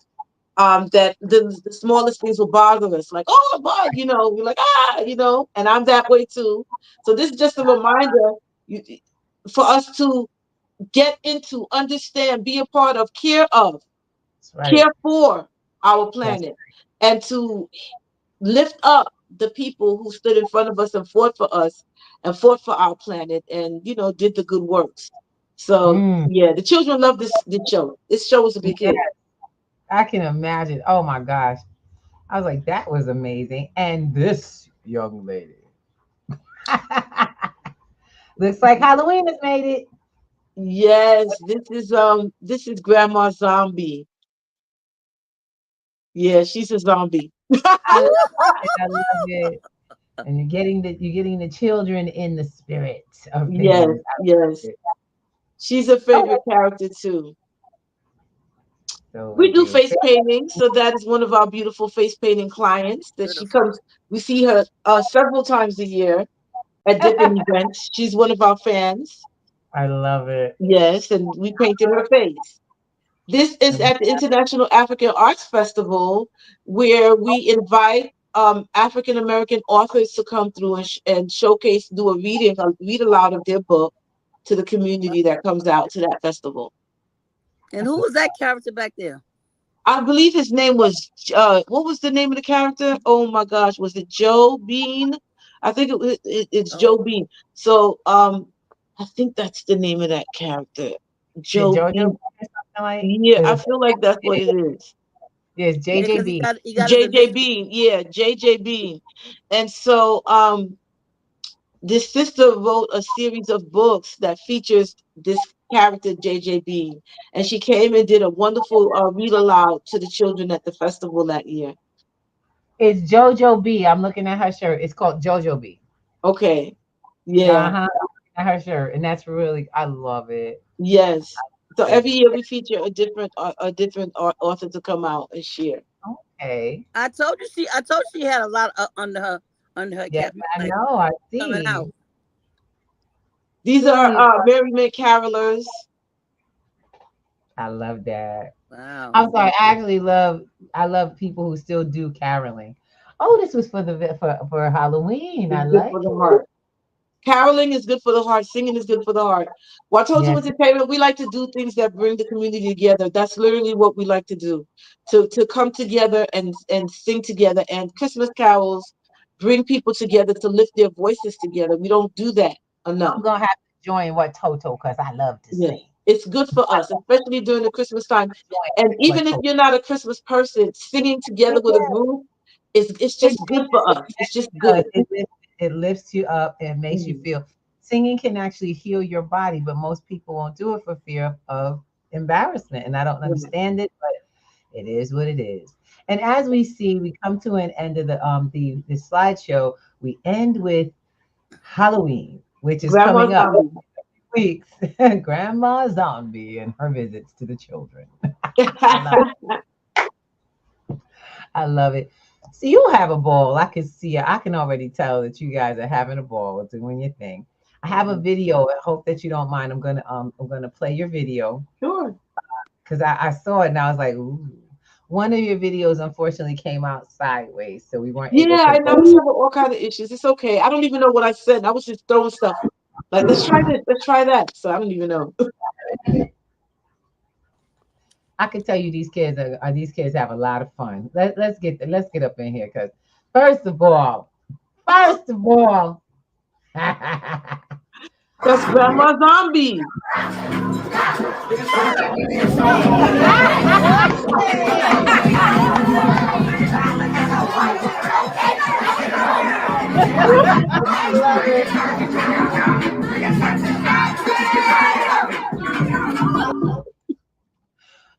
D: that the smallest things will bother us. Like, oh, a bug, we're like, and I'm that way too. So this is just a reminder, you, for us to get into, understand, be a part of,
B: That's right.
D: care for our
B: That's
D: planet, and to lift up the people who stood in front of us and fought for us and fought for our planet and did the good works. So
B: mm,
D: yeah, the children love this show. This show was a big
B: yeah,
D: hit.
B: I can imagine. Oh my gosh. I was like, that was amazing. And this young lady. Looks like Halloween has made it.
D: Yes, this is Grandma Zombie. Yeah, she's a zombie.
B: I love it. I love it. And you're getting the children in the spirit of
D: Yes,
B: things. I love
D: yes.
B: it.
D: She's a
B: Oh,
D: favorite character too.
B: so we
D: We do
B: do.
D: face painting, so that is one of our beautiful face painting clients that she
C: Beautiful.
D: comes. We see her several times a year at different events. She's one of our fans.
B: I love it.
D: Yes, and we painted her face. This is
B: And
D: at the International African Arts Festival, where we invite African American authors to come through and showcase, do a read aloud of their book to the community that comes out to that festival.
C: And
B: that's
C: who
B: a
C: was that character back there?
D: I believe his name was what was the name of the character? Oh my gosh, was it Joe Bean? I think it's Joe
C: Oh,
D: Bean. So I think that's the name of that character,
B: it
D: Joe
B: JoJo or
D: Bean.
B: something like
D: Yeah, I
B: because
D: feel like that's what it is.
B: yes,
C: yeah, because he
B: JJB.
C: got his
D: JJ
C: initials.
D: Bean, yeah, JJ Bean. And so this sister wrote a series of books that features this character JJ Bean, and she came and did a wonderful read aloud to the children at the festival that year.
B: It's JoJo B. I'm looking at her shirt. It's called JoJo B.
D: Okay. Yeah.
B: Uh-huh. At her shirt. And that's really I love it.
D: Yes. So every
B: It.
D: year we feature a different author to come out and share.
B: Okay.
C: I told she had a lot under her
B: Yes,
C: cap.
B: I
C: Like
B: know. I
C: coming
B: see.
C: out.
D: These are
B: See,
D: Merriment Carolers.
B: I love that.
C: Wow.
B: I'm sorry. I love people who still do caroling. Oh, this was for Halloween. I
D: It's good
B: like
D: for the
B: it.
D: heart. Caroling is good for the heart. Singing is good for the heart. Watoto
B: Yes.
D: Entertainment, we like to do things that bring the community together. That's literally what we like to do. To come together and sing together. And Christmas carols bring people together to lift their voices together. We don't do that enough.
B: I'm gonna have to join what Toto because I love to
D: Yes.
B: sing.
D: It's good for us, especially during the Christmas time.
B: Join
D: And
B: what
D: even if
B: Toto.
D: you're not a Christmas person, singing together with a group it's
B: It,
D: just
B: it,
D: good for
B: it,
D: us. It's just
B: does.
D: good.
B: It lifts you up and makes you
D: Mhm.
B: feel. Singing can actually heal your body, but most people won't do it for fear of embarrassment. And I don't
D: Right.
B: understand it, but it is what it is. And as we see, we come to an end of the slideshow. We end with Halloween, which is
D: Grandma
B: coming up
D: Zombie.
B: weeks. Grandma Zombie and her visits to the children. I love I love it. So you'll have a ball. I can see it. I can already tell that you guys are having a ball doing your thing. I have a video. I hope that you don't mind. I'm gonna play your video
D: Sure.
B: because I saw it and I was like, ooh. One of your videos unfortunately came out sideways, so we weren't able
D: Yeah,
B: to
D: I know
B: both.
D: it's having all kind of issues. It's okay. I don't even know what I said. I was just throwing stuff. Like, let's try this, let's try that. So I don't even know.
B: I can tell you these kids have a lot of fun. Let's get up in here because first of all,
D: That's Grandma Zombie.
B: I love it.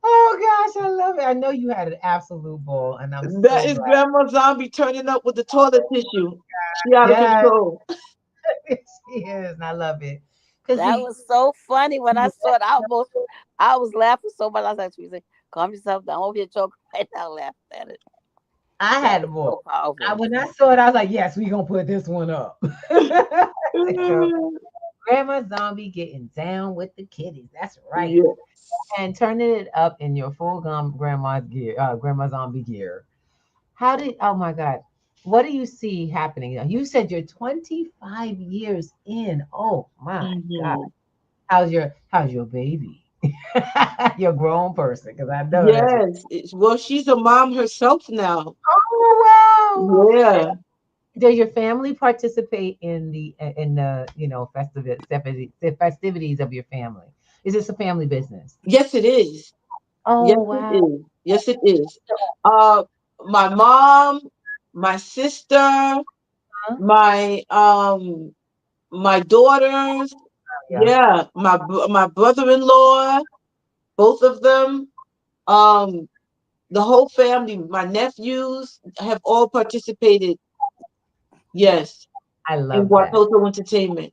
B: Oh gosh, I love it. I know you had an absolute ball, and I'm
D: That
B: so
D: is
B: glad.
D: Grandma Zombie turning up with the toilet tissue. She out of
B: Yes,
D: control.
B: she is, and I love it. Because
C: That
B: we,
C: was so funny when I saw it. I was laughing so much. I was like, "She said, calm yourself down. I'm over here choking right now, laughing at it.
B: I
C: That
B: had a
C: was so
B: ball.
C: powerful."
B: When I saw it, I was like, yes, we're gonna put this one up. So, Grandma Zombie getting down with the kiddies. That's right.
D: Yeah.
B: And turning it up in your full grandma's gear, Grandma Zombie gear. How did? Oh my God, what do you see happening? You said you're 25 years in. Oh my God,
D: Mhm.
B: how's your baby? Your grown person, because I know that's your.
D: Yes. Well, she's a mom herself now.
B: Oh wow.
D: Yeah.
B: Does your family participate in the festivities of your family? Is this a family business?
D: Yes, it is. Yes,
B: Oh
D: it
B: wow.
D: is. Yes, it is. Uh, my mom, my sister,
B: Huh?
D: my my daughters.
B: Yeah,
D: Yeah, my brother-in-law, both of them. Um, the whole family, my nephews have all participated. Yes,
B: I
D: in
B: love that.
D: Watoto Entertainment.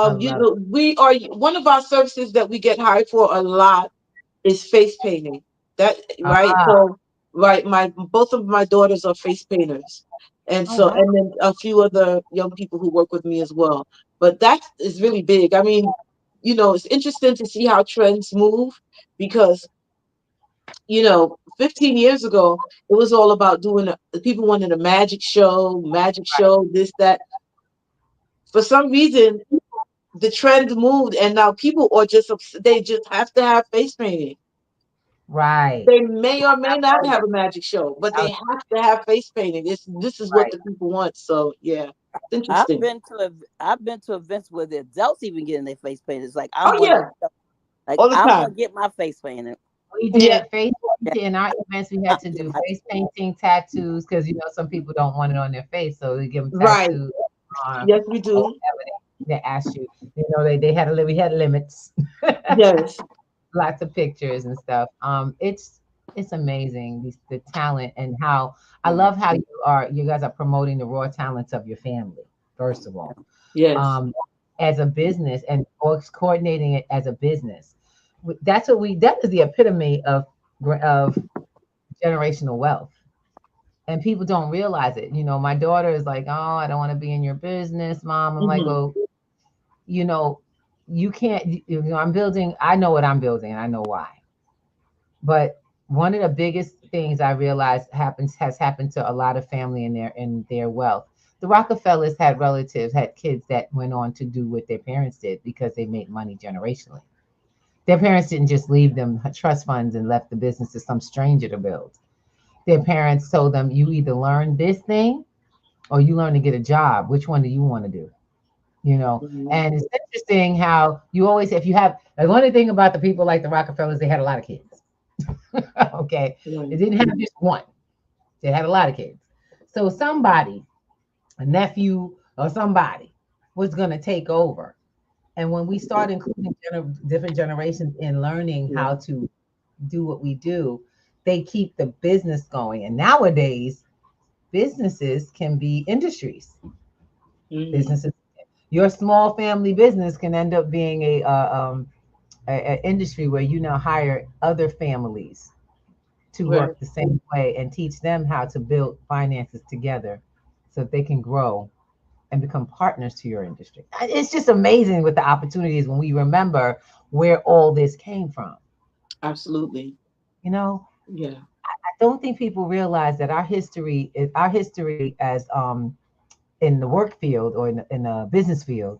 B: I
D: You
B: love.
D: know, we are one of our services that we get hired for a lot is face painting. That right?
B: Ah,
D: So right, my both of my daughters are face painters. And
B: oh
D: so
B: wow.
D: and then a few other young people who work with me as well. But that is really big. I mean, you know, it's interesting to see how trends move because, 15 years ago, it was all about people wanted a magic show, this, that. For some reason, the trend moved and now people are they just have to have face painting.
B: Right.
D: They may or may not have a magic show, but
B: I
D: they
B: was
D: have to have face painting. This is what
B: right.
D: the people want. So yeah, it's
C: I've
D: interesting.
C: been to I've been to events where the adults even getting their face painted. It's like I'm
D: Oh
C: one of
D: yeah,
C: the, like
D: all the
C: I'm gonna
D: time.
C: get my face painted.
B: We
D: Yeah,
B: did face
C: Yeah,
B: painting in our events. We
C: I'm
B: had to
C: gonna get
B: do
C: my
B: face painting, tattoos, because some people don't want it on their face, so they give them
D: right.
B: tattoos,
D: Yes, we
B: or
D: do.
B: whatever they ask you. They had we had limits,
D: Yes.
B: lots of pictures and stuff. It's amazing the talent and how I love how you guys are promoting the raw talents of your family. First of all,
D: Yes.
B: um, as a business and or coordinating it as a business. That is the epitome of generational wealth. And people don't realize it. My daughter is like, "Oh, I don't want to be in your business, mom." I'm like,
D: Hmm.
B: "Well, you know, you can't, I'm building, I know what I'm building, and I know why." But one of the biggest things I realized has happened to a lot of family in their wealth. The Rockefellers had relatives, had kids that went on to do what their parents did because they made money generationally. Their parents didn't just leave them trust funds and left the business to some stranger to build. Their parents told them, you either learn this thing or you learn to get a job. Which one do you want to do?
D: Hmm.
B: And it's interesting how you always, if you have, like, one thing about the people like the Rockefellers, they had a lot of kids. Okay. They
D: Right.
B: didn't have just one, they had a lot of kids. So somebody, a nephew or somebody, was going to take over. And when we start including different generations in learning
D: Yeah.
B: how to do what we do, they keep the business going. And nowadays, businesses can be industries.
D: Hmm.
B: Businesses, your small family business can end up being a industry where you now hire other families to
D: Right.
B: work the same way and teach them how to build finances together so that they can grow and become partners to your industry. It's just amazing with the opportunities when we remember where all this came from.
D: Absolutely.
B: You know,
D: Yeah.
B: I don't think people realize that our history as in the work field or in the business field,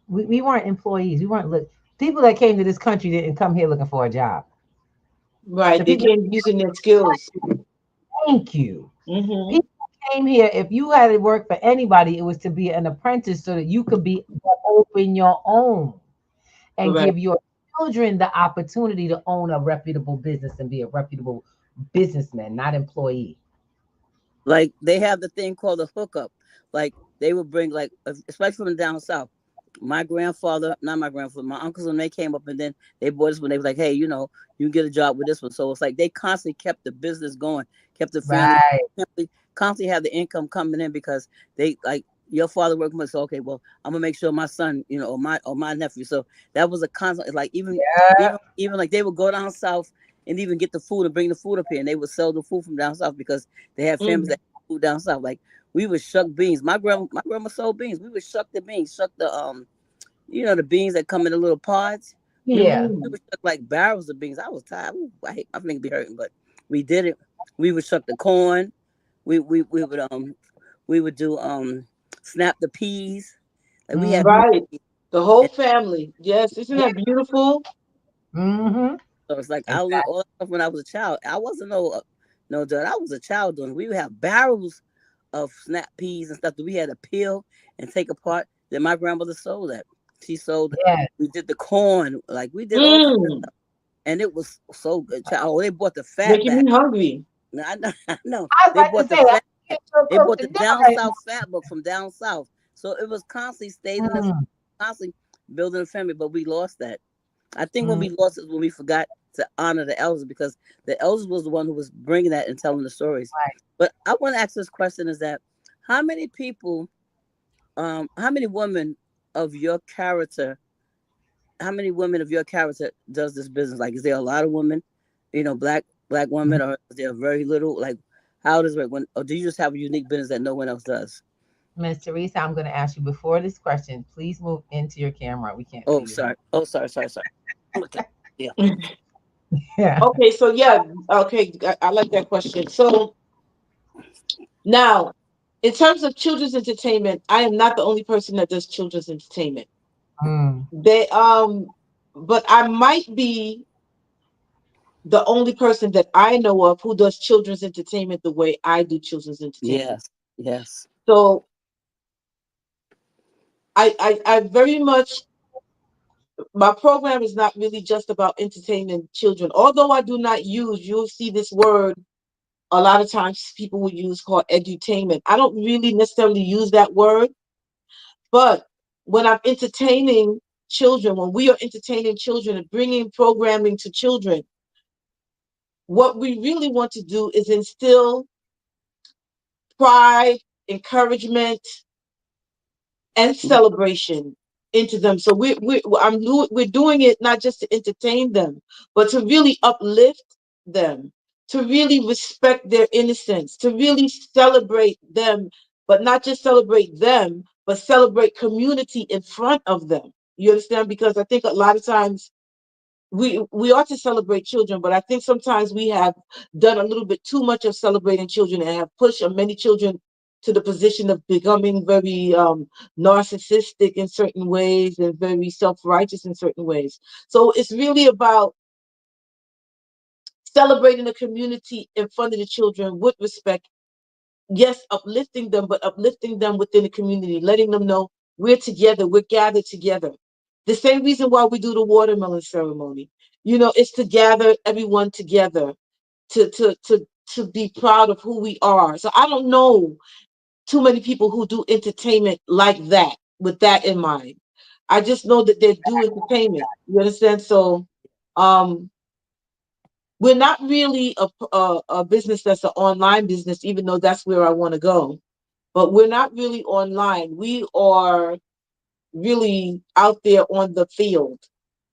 B: we weren't employees. We weren't people that came to this country didn't come here looking for a job.
D: Right.
B: The
D: They
B: people
D: came using their skills.
B: thank you.
D: Hmm.
B: People same here. If you had to work for anybody, it was to be an apprentice so that you could be open your own and
D: Correct.
B: give your children the opportunity to own a reputable business and be a reputable businessman, not employee.
C: Like they have the thing called a hookup. Like they would bring like, especially from down south. My grandfather, not my grandfather, my uncles when they came up, and then they bought us when they was like, hey, you can get a job with this one. So it's like they constantly kept the business going, kept the family
B: Right.
C: constantly have the income coming in because they like your father working with. So okay, well I'm gonna make sure my son, or my nephew. So that was a constant. Like
B: Yeah.
C: even like they would go down south and even get the food and bring the food up here, and they would sell the food from down south because they had families
D: Mm.
C: that had food down south. Like we would shuck beans. My grandma sold beans. We would shuck the beans, shuck the beans that come in the little pods.
B: Yeah.
C: We
D: Mm.
C: would shuck like barrels of beans. I was tired. Ooh, I hate my finger be hurting, but we did it. We would shuck the corn. We would do snap the peas. Like we had
B: Mm-hmm.
D: Right. The whole
C: and
D: family. Yes. Isn't
B: Yeah.
D: that beautiful?
B: Mm-hmm.
C: so it's like I learned
B: Exactly.
C: all that stuff when I was a child. I wasn't no dude. I was a child doing. We would have barrels of snap peas and stuff that we had to peel and take apart. That my grandmother sold that. She sold.
B: Yeah.
C: We did the corn. Like we did all kinds of
D: Mm.
C: stuff, and it was so good. Child. Oh, they bought the fat
D: Making
C: back.
D: me hungry.
C: No, I know. I know.
B: I was
C: They
B: about to
C: bought the
B: say, I'm
C: fat back.
B: getting so
C: They
B: close
C: bought
B: to
C: the
B: dinner
C: down
B: right
C: south fat book from down south. So it was constantly stayed in us,
B: now.
C: constantly building a family. But we lost that. I think when
B: Mm,
C: we lost is when we forgot to honor the elders because the elders was the one who was bringing that and telling the stories.
B: right.
C: But I want to ask this question: is that how many people, how many women of your character, how many women of your character does this business? Like, is there a lot of women, black women, or is there very little? Like, how does it work? Or do you just have a unique business that no one else does?
B: Miss Teresa, I'm going to ask you before this question. Please move into your camera. We can't see
C: Oh,
B: you.
C: sorry. Oh, sorry. Okay. Yeah.
B: Yeah.
D: Okay, so yeah, okay, I like that question. So now, in terms of children's entertainment, I am not the only person that does children's entertainment.
B: Mm,
D: They but I might be the only person that I know of who does children's entertainment the way I do children's entertainment.
C: Yes. Yes.
D: So I very much, my program is not really just about entertaining children. Although I do not use, you'll see this word a lot of times people will use called edutainment. I don't really necessarily use that word, but when I'm entertaining children, when we are entertaining children and bringing programming to children, what we really want to do is instill pride, encouragement, and celebration into them. So we're doing it not just to entertain them, but to really uplift them, to really respect their innocence, to really celebrate them, but not just celebrate them, but celebrate community in front of them. You understand? Because I think a lot of times we ought to celebrate children, but I think sometimes we have done a little bit too much of celebrating children and have pushed many children to the position of becoming very narcissistic in certain ways and very self-righteous in certain ways. So it's really about celebrating the community in front of the children with respect. Yes, uplifting them, but uplifting them within the community, letting them know we're together, we're gathered together. The same reason why we do the watermelon ceremony, it's to gather everyone together, to be proud of who we are. So I don't know too many people who do entertainment like that with that in mind. I just know that they do entertainment. You understand? So um we're not really a business that's an online business, even though that's where I want to go. But we're not really online. We are really out there on the field.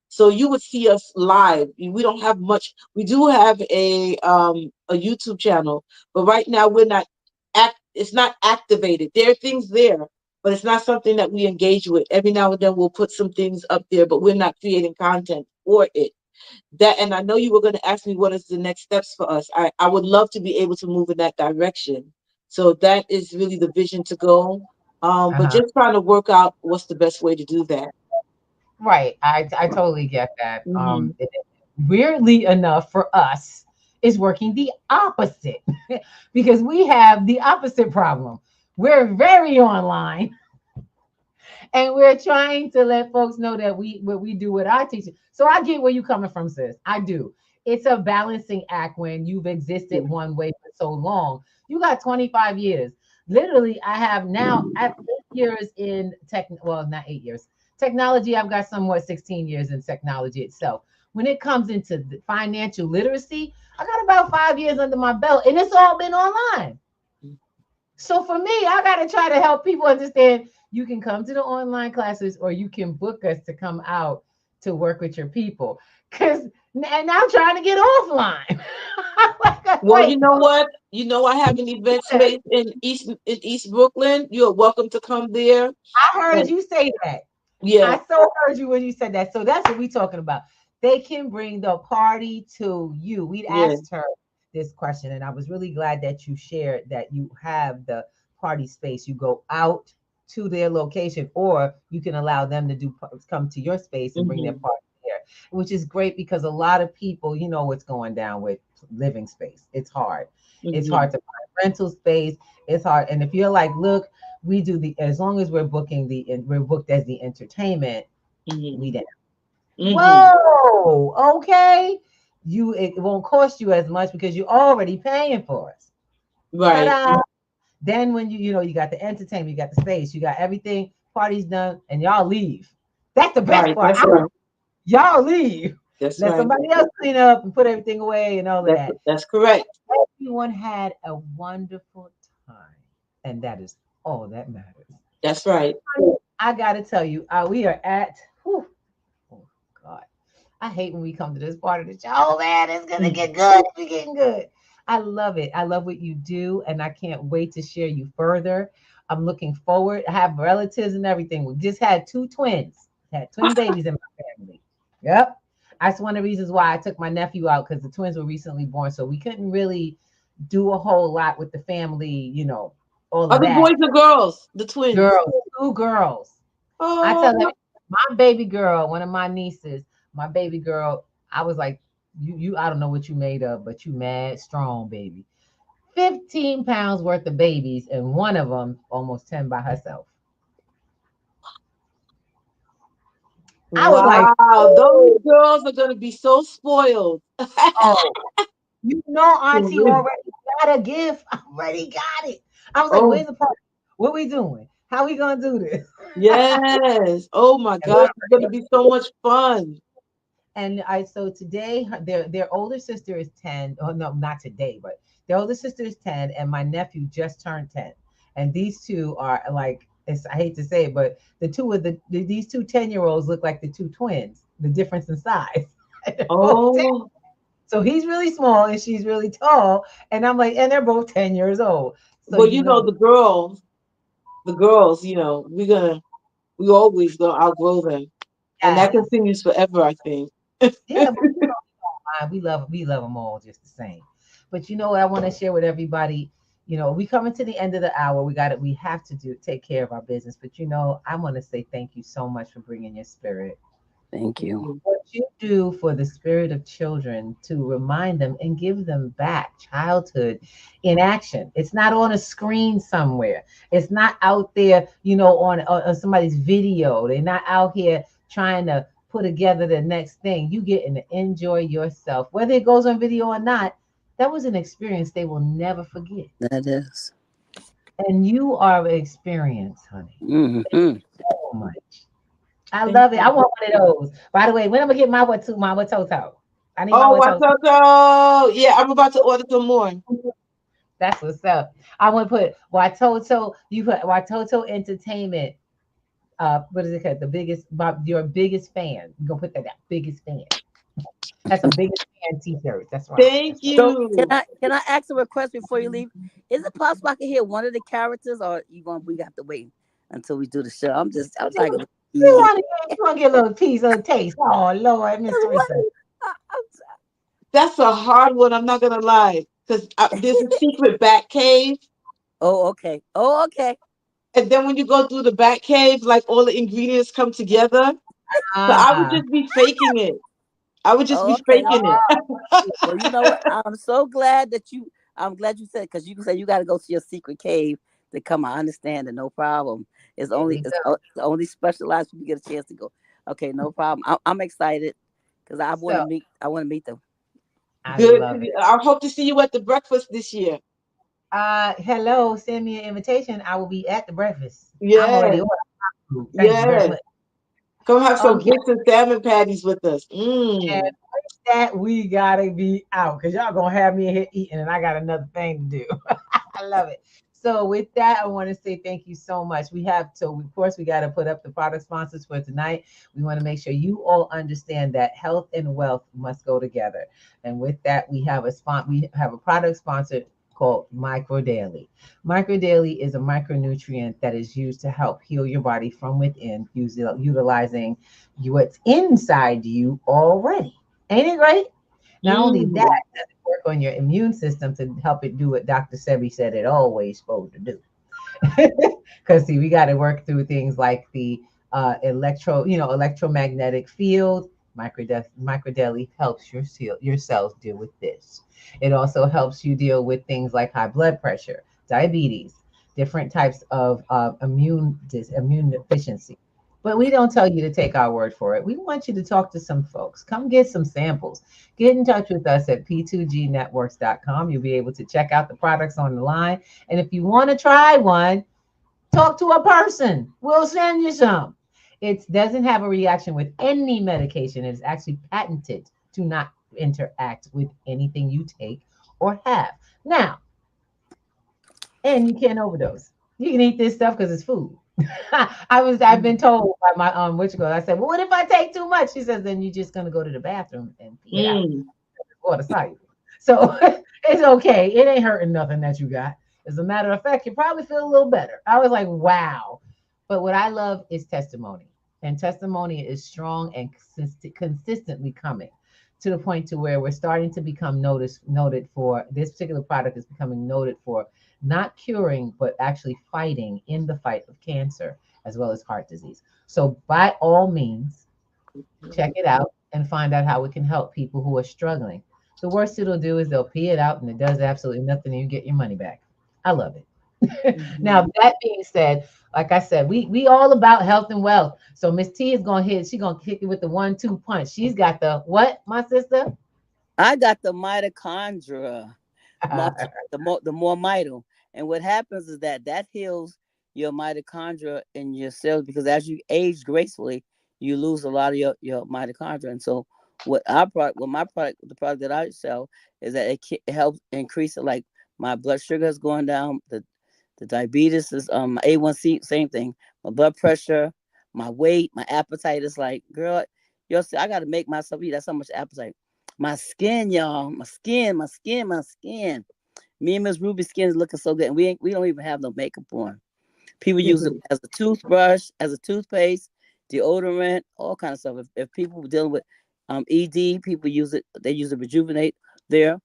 D: So you would see us live. We don't have much. We do have a YouTube channel, but right now we're not it's not activated. There are things there, but it's not something that we engage with. Every now and then we'll put some things up there, but we're not creating content for it. That, and I know you were going to ask me what is the next steps for us. I would love to be able to move in that direction. So that is really the vision to go. But
B: uh-huh.
D: just trying to work out what's the best way to do that.
B: Right. I totally get that.
D: Hmm.
B: Weirdly enough for us, is working the opposite because we have the opposite problem. We're very online and we're trying to let folks know that what we do with our teaching. So I get where you're coming from, sis. I do. It's a balancing act when you've existed one way for so long. You got 25 years. Literally, I have 8 years in tech. Well, not 8 years. Technology, I've got somewhat 16 years in technology itself. When it comes into the financial literacy, I got about 5 years under my belt, and it's all been online. So for me, I got to try to help people understand you can come to the online classes or you can book us to come out to work with your people. And I'm trying to get offline.
D: Well, you know what? You know, I have an event space in East Brooklyn. You're welcome to come there.
B: I heard you say that.
D: Yeah.
B: I so heard you when you said that. So that's what we're talking about. They can bring the party to you. We'd asked her this question, and I was really glad that you shared that you have the party space. You go out to their location, or you can allow them to come to your space and bring their party there, which is great because a lot of people, you know, what's going down with living space. It's hard. It's hard to find rental space. It's hard. And if you're like, look, we do as long as we're we're booked as the entertainment, we down. Whoa, okay. It won't cost you as much because you're already paying for us.
D: Right.
B: Ta-da. Then when you got the entertainment, you got the space, you got everything, party's done, and y'all leave. That's the best part.
D: Right.
B: Y'all leave.
D: Let
B: somebody else clean up and put everything away and all of that.
D: That's correct.
B: Everyone had a wonderful time, and that is all that matters.
D: That's right.
B: I gotta tell you, we are at. Oh God, I hate when we come to this part of the show. Oh man, it's gonna get good. It's getting good. I love it. I love what you do, and I can't wait to share you further. I'm looking forward. I have relatives and everything. We just had two twins. Had twin babies in my family. Yep. That's one of the reasons why I took my nephew out because the twins were recently born, so we couldn't really do a whole lot with the family. You know, all of
D: the
B: that.
D: boys or girls? The twins.
B: Girls, 2 girls.
D: Oh.
B: I tell them, my baby girl, one of my nieces, my baby girl, I was like, you, I don't know what you made of, but you mad strong, baby. 15 pounds worth of babies, and one of them almost 10 by herself. I was like,
D: wow, those girls are gonna be so spoiled.
B: oh, you know, Auntie already got a gift. Already got it. I was like, where's the party? What we doing? How we gonna do this?
D: Yes. Oh my God, it's gonna be so much fun.
B: And so today, their older sister is 10. Oh no, not today, but their older sister is 10, and my nephew just turned 10. And these two are like, I hate to say it, but these two 10-year-olds look like the two twins. The difference in size.
D: Oh.
B: So he's really small and she's really tall, and I'm like, and they're both 10 years old. So
D: well, you know the girls, you know, we always gonna outgrow them, and that continues forever, I think.
B: Yeah, but we love them all just the same. But you know what I want to share with everybody, you know, we coming to the end of the hour. We have to take care of our business. But you know, I want to say thank you so much for bringing your spirit.
C: Thank you.
B: What you do for the spirit of children to remind them and give them back childhood in action. It's not on a screen somewhere. It's not out there, you know, on somebody's video. They're not out here trying to put together the next thing. You getting to enjoy yourself, whether it goes on video or not. That was an experience they will never forget.
C: That is.
B: And you are an experience, honey.
C: Mm-hmm.
B: Thank you so much. I love it. I want one of those. By the way, when I'm gonna get my Watoto? I need my
D: Watoto. Yeah, I'm about to order some more.
B: That's what's up. I want to put Watoto. You put Watoto Entertainment. What is it called? Your biggest fan. You're gonna put that biggest fan. That's a biggest fan t-shirt. That's right.
D: Thank you.
C: So can I ask a request before you leave? Is it possible I can hear one of the characters, or we have to wait until we do the show? I'm like,
B: you want to get a little piece, a little taste. Oh Lord, Miss Teresa.
D: That's a hard one. I'm not gonna lie, because there's a secret back cave.
C: Oh, okay.
D: And then when you go through the back cave, like all the ingredients come together. So I would just be faking it. I would just be
C: Oh, okay.
D: faking it.
C: Well, you know what? I'm so glad that you. I'm glad you said because you said you got to go to your secret cave to come. I understand it. No problem. It's
B: There
C: only
B: we
C: it's
B: go.
C: only specialized people get a chance to go. Okay, no problem. I'm excited because I want to
B: So
C: meet. I want to meet them.
B: I
D: Good.
B: love it.
D: I hope to see you at the breakfast this year.
B: Hello, send me an invitation. I will be at the breakfast. I'm already
D: Yes,
B: ordered food. Thank you very
D: yes.
B: much.
D: Come have some
B: Okay,
D: grits and salmon patties with us.
B: and
D: Mm.
B: that we gotta be out because y'all gonna have me in here eating, and I got another thing to do. I love it. So with that, I want to say thank you so much. We have to, of course, we got to put up the product sponsors for tonight. We want to make sure you all understand that health and wealth must go together. And with that, we have a product sponsor called Micro Daily. Micro Daily is a micronutrient that is used to help heal your body from within, utilizing what's inside you already. Ain't it great? Not only that,
D: Mm.
B: does it work on your immune system to help it do what Dr. Sebi said it always supposed to do. Because see, we got to work through things like the electromagnetic field. Microdeli helps your cells deal with this. It also helps you deal with things like high blood pressure, diabetes, different types of immune deficiency. But we don't tell you to take our word for it. We want you to talk to some folks. Come get some samples. Get in touch with us at p2gnetworks.com. You'll be able to check out the products on the line. And if you want to try one, talk to a person. We'll send you some. It doesn't have a reaction with any medication. It is actually patented to not interact with anything you take or have. Now, and you can't overdose. You can eat this stuff because it's food. I've been told by my which girl, I said, well, what if I take too much? She says, then you're just gonna go to the bathroom and pee it out.
D: Mm.
B: Water soluble. So it's okay. It ain't hurting nothing that you got. As a matter of fact, you probably feel a little better. I was like, wow. But what I love is testimony. And testimony is strong and consistently coming to the point to where we're starting to become noted for this particular product is becoming noted for not curing, but actually fighting in the fight of cancer as well as heart disease. So by all means, check it out and find out how it can help people who are struggling. The worst it'll do is they'll pee it out and it does absolutely nothing and you get your money back. I love it. Now
D: Mhm.
B: that being said, like I said, we all about health and wealth. So Miss T is gonna hit, she's gonna hit you with the 1-2 punch. She's got the what, my sister?
C: I got the mitochondria, the more mito, and what happens is that heals your mitochondria in your cells because as you age gracefully, you lose a lot of your mitochondria. And so, the product that I sell is that it helps increase it. Like my blood sugar is going down, the diabetes is my A1C, same thing. My blood pressure, my weight, my appetite is like, girl, I got to make myself eat. That's how much appetite. My skin, y'all. My skin. Me and Miss Ruby's skin is looking so good. And we don't even have no makeup on. People use it as a toothbrush, as a toothpaste, deodorant, all kind of stuff. If people were dealing with ED, people use it, they use it rejuvenate there.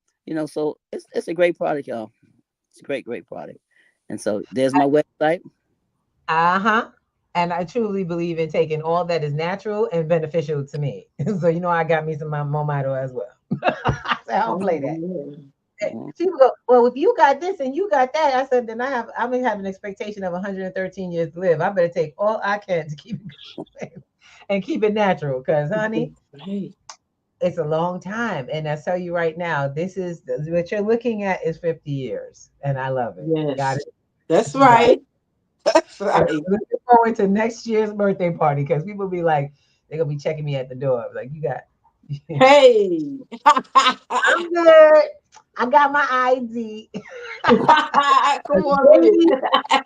C: So it's a great product, y'all. It's a great product. And so there's my website.
B: Uh-huh. And I truly believe in taking all that is natural and beneficial to me. So I got me some Momito as well. So I don't play that.
D: Amen.
C: Mhm.
B: People go, well, if you got this and you got that, I said, then I'm gonna have an expectation of 113 years to live. I better take all I can to keep it going and keep it natural. Because, honey,
D: Right.
B: it's a long time. And I tell you right now, this is what you're looking at is 50 years. And I love it. Got
D: Yes.
B: it.
D: That's
B: Got it.
D: right. That's
B: And
D: right.
B: I'm looking forward to next year's birthday party because people be like, they're gonna be checking me at the door. Like, you got
D: Hey.
B: I'm good. I got my ID.
D: Come on with
B: Baby,
D: it.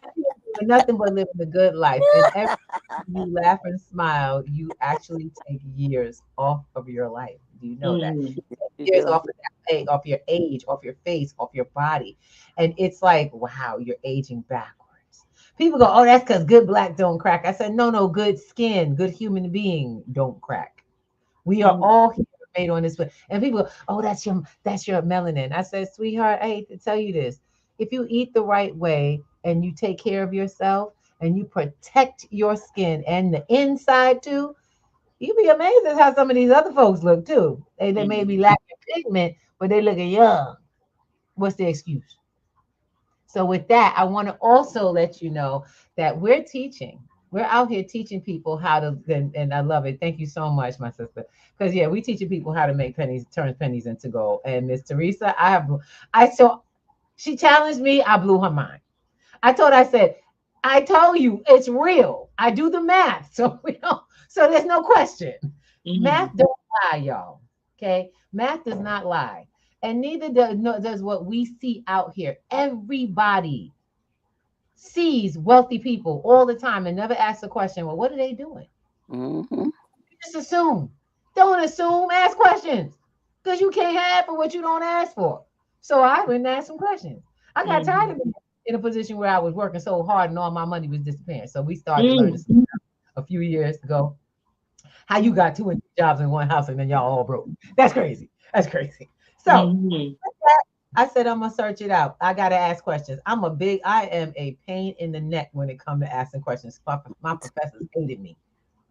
B: doing nothing but living a good life. And every time you laugh and smile, you actually take years off of your life. Do you know that?
D: Mm.
C: You
B: Years
C: do.
B: off of off your age, off your face, off your body. And it's like, wow, you're aging backwards. People go, oh, that's because good black don't crack. I said, no, no, good skin, good human being don't crack. We are
D: Mm.
B: all here made on this way. And people go, oh, that's your melanin. I said, sweetheart, I hate to tell you this. If you eat the right way and you take care of yourself and you protect your skin and the inside too, You'd be amazed at how some of these other folks look too. They may be
D: Mhm.
B: lacking pigment, but they looking young. What's the excuse? So with that, I want to also let you know that we're teaching. We're out here teaching people how to, and I love it. Thank you so much, my sister. Because yeah, we teaching people how to make pennies, turn pennies into gold. And Miss Teresa, I saw, she challenged me. I blew her mind. I said, I told you it's real. I do the math, so we don't. So there's no question. Math
D: Mhm.
B: don't lie, y'all. Okay, math does not lie, and neither does, no, does what we see out here. Everybody sees wealthy people all the time and never asks the question, well, what are they doing?
C: Mm-hmm.
B: You just assume. Don't assume, ask questions. Because you can't have for what you don't ask for. So I went and asked some questions. I got tired of
D: Mhm.
B: being in a position where I was working so hard and all my money was disappearing. So we started learning
D: Mm.
B: a few years ago how you got two jobs in one house and then y'all all broke. That's crazy. That's crazy. So
D: Mhm.
B: I said I'm gonna search it out. I gotta ask questions. I am a pain in the neck when it comes to asking questions. My professors hated me.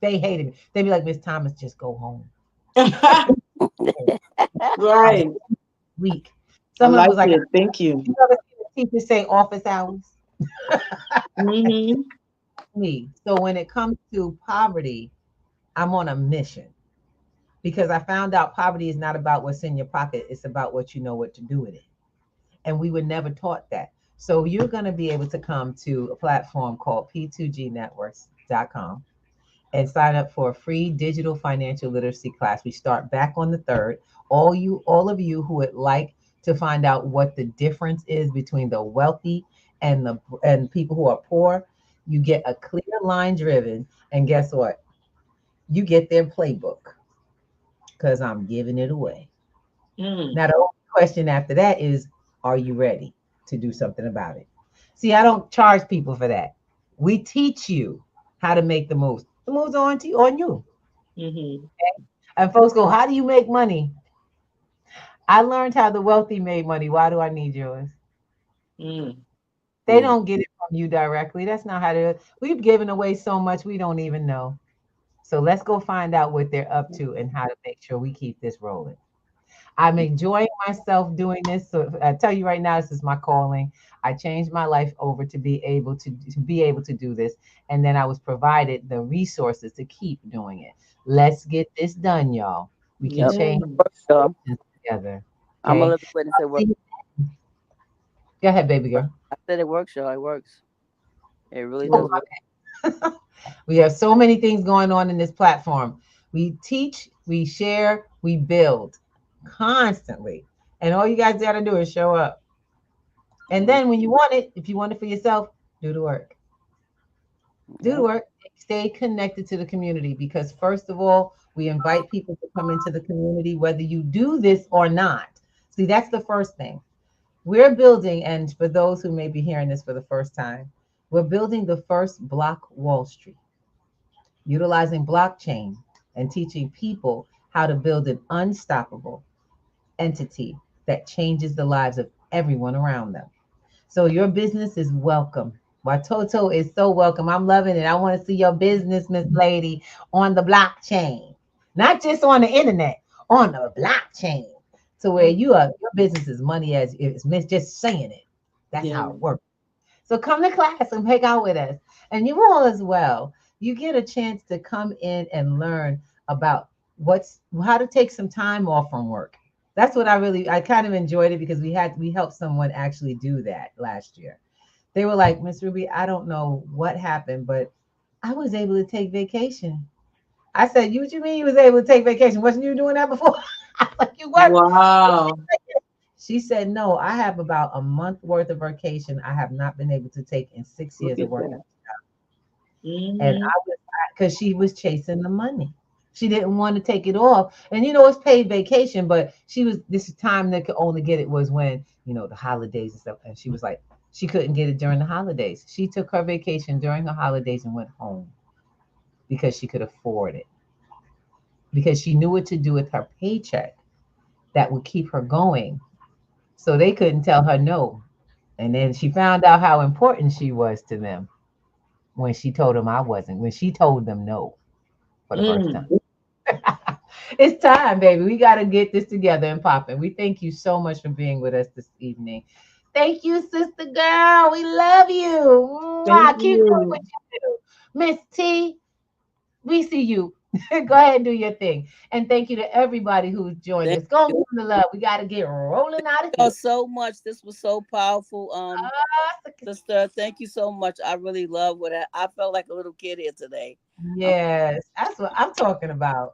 B: They hated me. They'd be like, Miss Thomas, just go home. I was
D: Right.
B: weak.
D: I
B: Some of them
D: like
B: was like,
D: it. Thank you.
B: you ever see the teachers say office hours?
D: Mhm.
B: Me. So when it comes to poverty, I'm on a mission because I found out poverty is not about what's in your pocket. It's about what you know what to do with it. And we were never taught that. So you're going to be able to come to a platform called P2G and sign up for a free digital financial literacy class. We start back on the 3rd. All of you who would like to find out what the difference is between the wealthy and people who are poor, you get a clear line driven, and guess what? You get their playbook because I'm giving it away.
D: Mm.
B: Now the only question after that is, are you ready to do something about it? See, I don't charge people for that. We teach you how to make the moves. The moves are on you.
D: Mhm.
B: And folks go, how do you make money? I learned how the wealthy made money. Why do I need yours?
D: Mm.
B: They
C: Mm.
B: don't get it from you directly. That's not how to. We've given away so much we don't even know. So let's go find out what they're up to and how to make sure we keep this rolling. I'm enjoying myself doing this. So I tell you right now, this is my calling. I changed my life over to be able to do this, and then I was provided the resources to keep doing it. Let's get this done, y'all. We can
C: Yep.
B: change
D: Mm.
C: Works, y'all.
B: together.
C: I'm a
B: Okay.
C: living witness. It works.
B: Go ahead, baby girl.
C: I said it works, y'all. It works. It really
B: Oh,
C: does
D: Mm.
C: work.
B: we have so many things going on in this platform. We teach, we share, we build constantly. And all you guys got to do is show up. And
C: Mm.
B: then when you want it, if you want it for yourself, do the work. Do the
C: Yep.
B: work. Stay connected to the community because, first of all, we invite people to come into the community, whether you do this or not. See, that's the first thing. We're building, and for those who may be hearing this for the first time, we're building the first block Wall Street, utilizing blockchain and teaching people how to build an unstoppable entity that changes the lives of everyone around them. So your business is welcome. Watoto is so welcome. I'm loving it. I want to see your business, Miss Lady, on the blockchain, not just on the internet, on the blockchain. So where
D: Mm.
B: you are, your business is money as it's Miss just saying it. That's
D: Yeah.
B: how it works. So come to class and hang out with us. And you all as well. You get a chance to come in and learn about how to take some time off from work. That's what I kind of enjoyed it because we helped someone actually do that last year. They were like, Miss Ruby, I don't know what happened, but I was able to take vacation. I said, what you mean you was able to take vacation? Wasn't you doing that before? I was like, you what?
D: Wow.
B: She said, no, I have about a month worth of vacation I have not been able to take in 6 years
D: Look
B: of
D: at
B: working.
D: that.
B: And
D: Mhm.
B: I was, because she was chasing the money. She didn't want to take it off. And it's paid vacation, but this time they could only get it was when, the holidays and stuff. And she was like, she couldn't get it during the holidays. She took her vacation during the holidays and went home because she could afford it, because she knew what to do with her paycheck that would keep her going. So they couldn't tell her no. And then she found out how important she was to them when she told them I wasn't, when she told them no for the first
D: Mm.
B: time. It's time, baby. We got to get this together and popping. We thank you so much for being with us this evening. Thank you, sister girl. We love you.
D: Thank
B: Mwah. Keep doing
D: you.
B: what you do. Miss T, we see you. Go ahead and do your thing. And thank you to everybody who's joined
C: Thank
B: us. Go and give them the love. We got to get rolling out of
C: you
B: here.
C: so much. This was so powerful. Sister, thank you so much. I really love what I felt like a little kid here today.
B: Yes, that's what I'm talking about.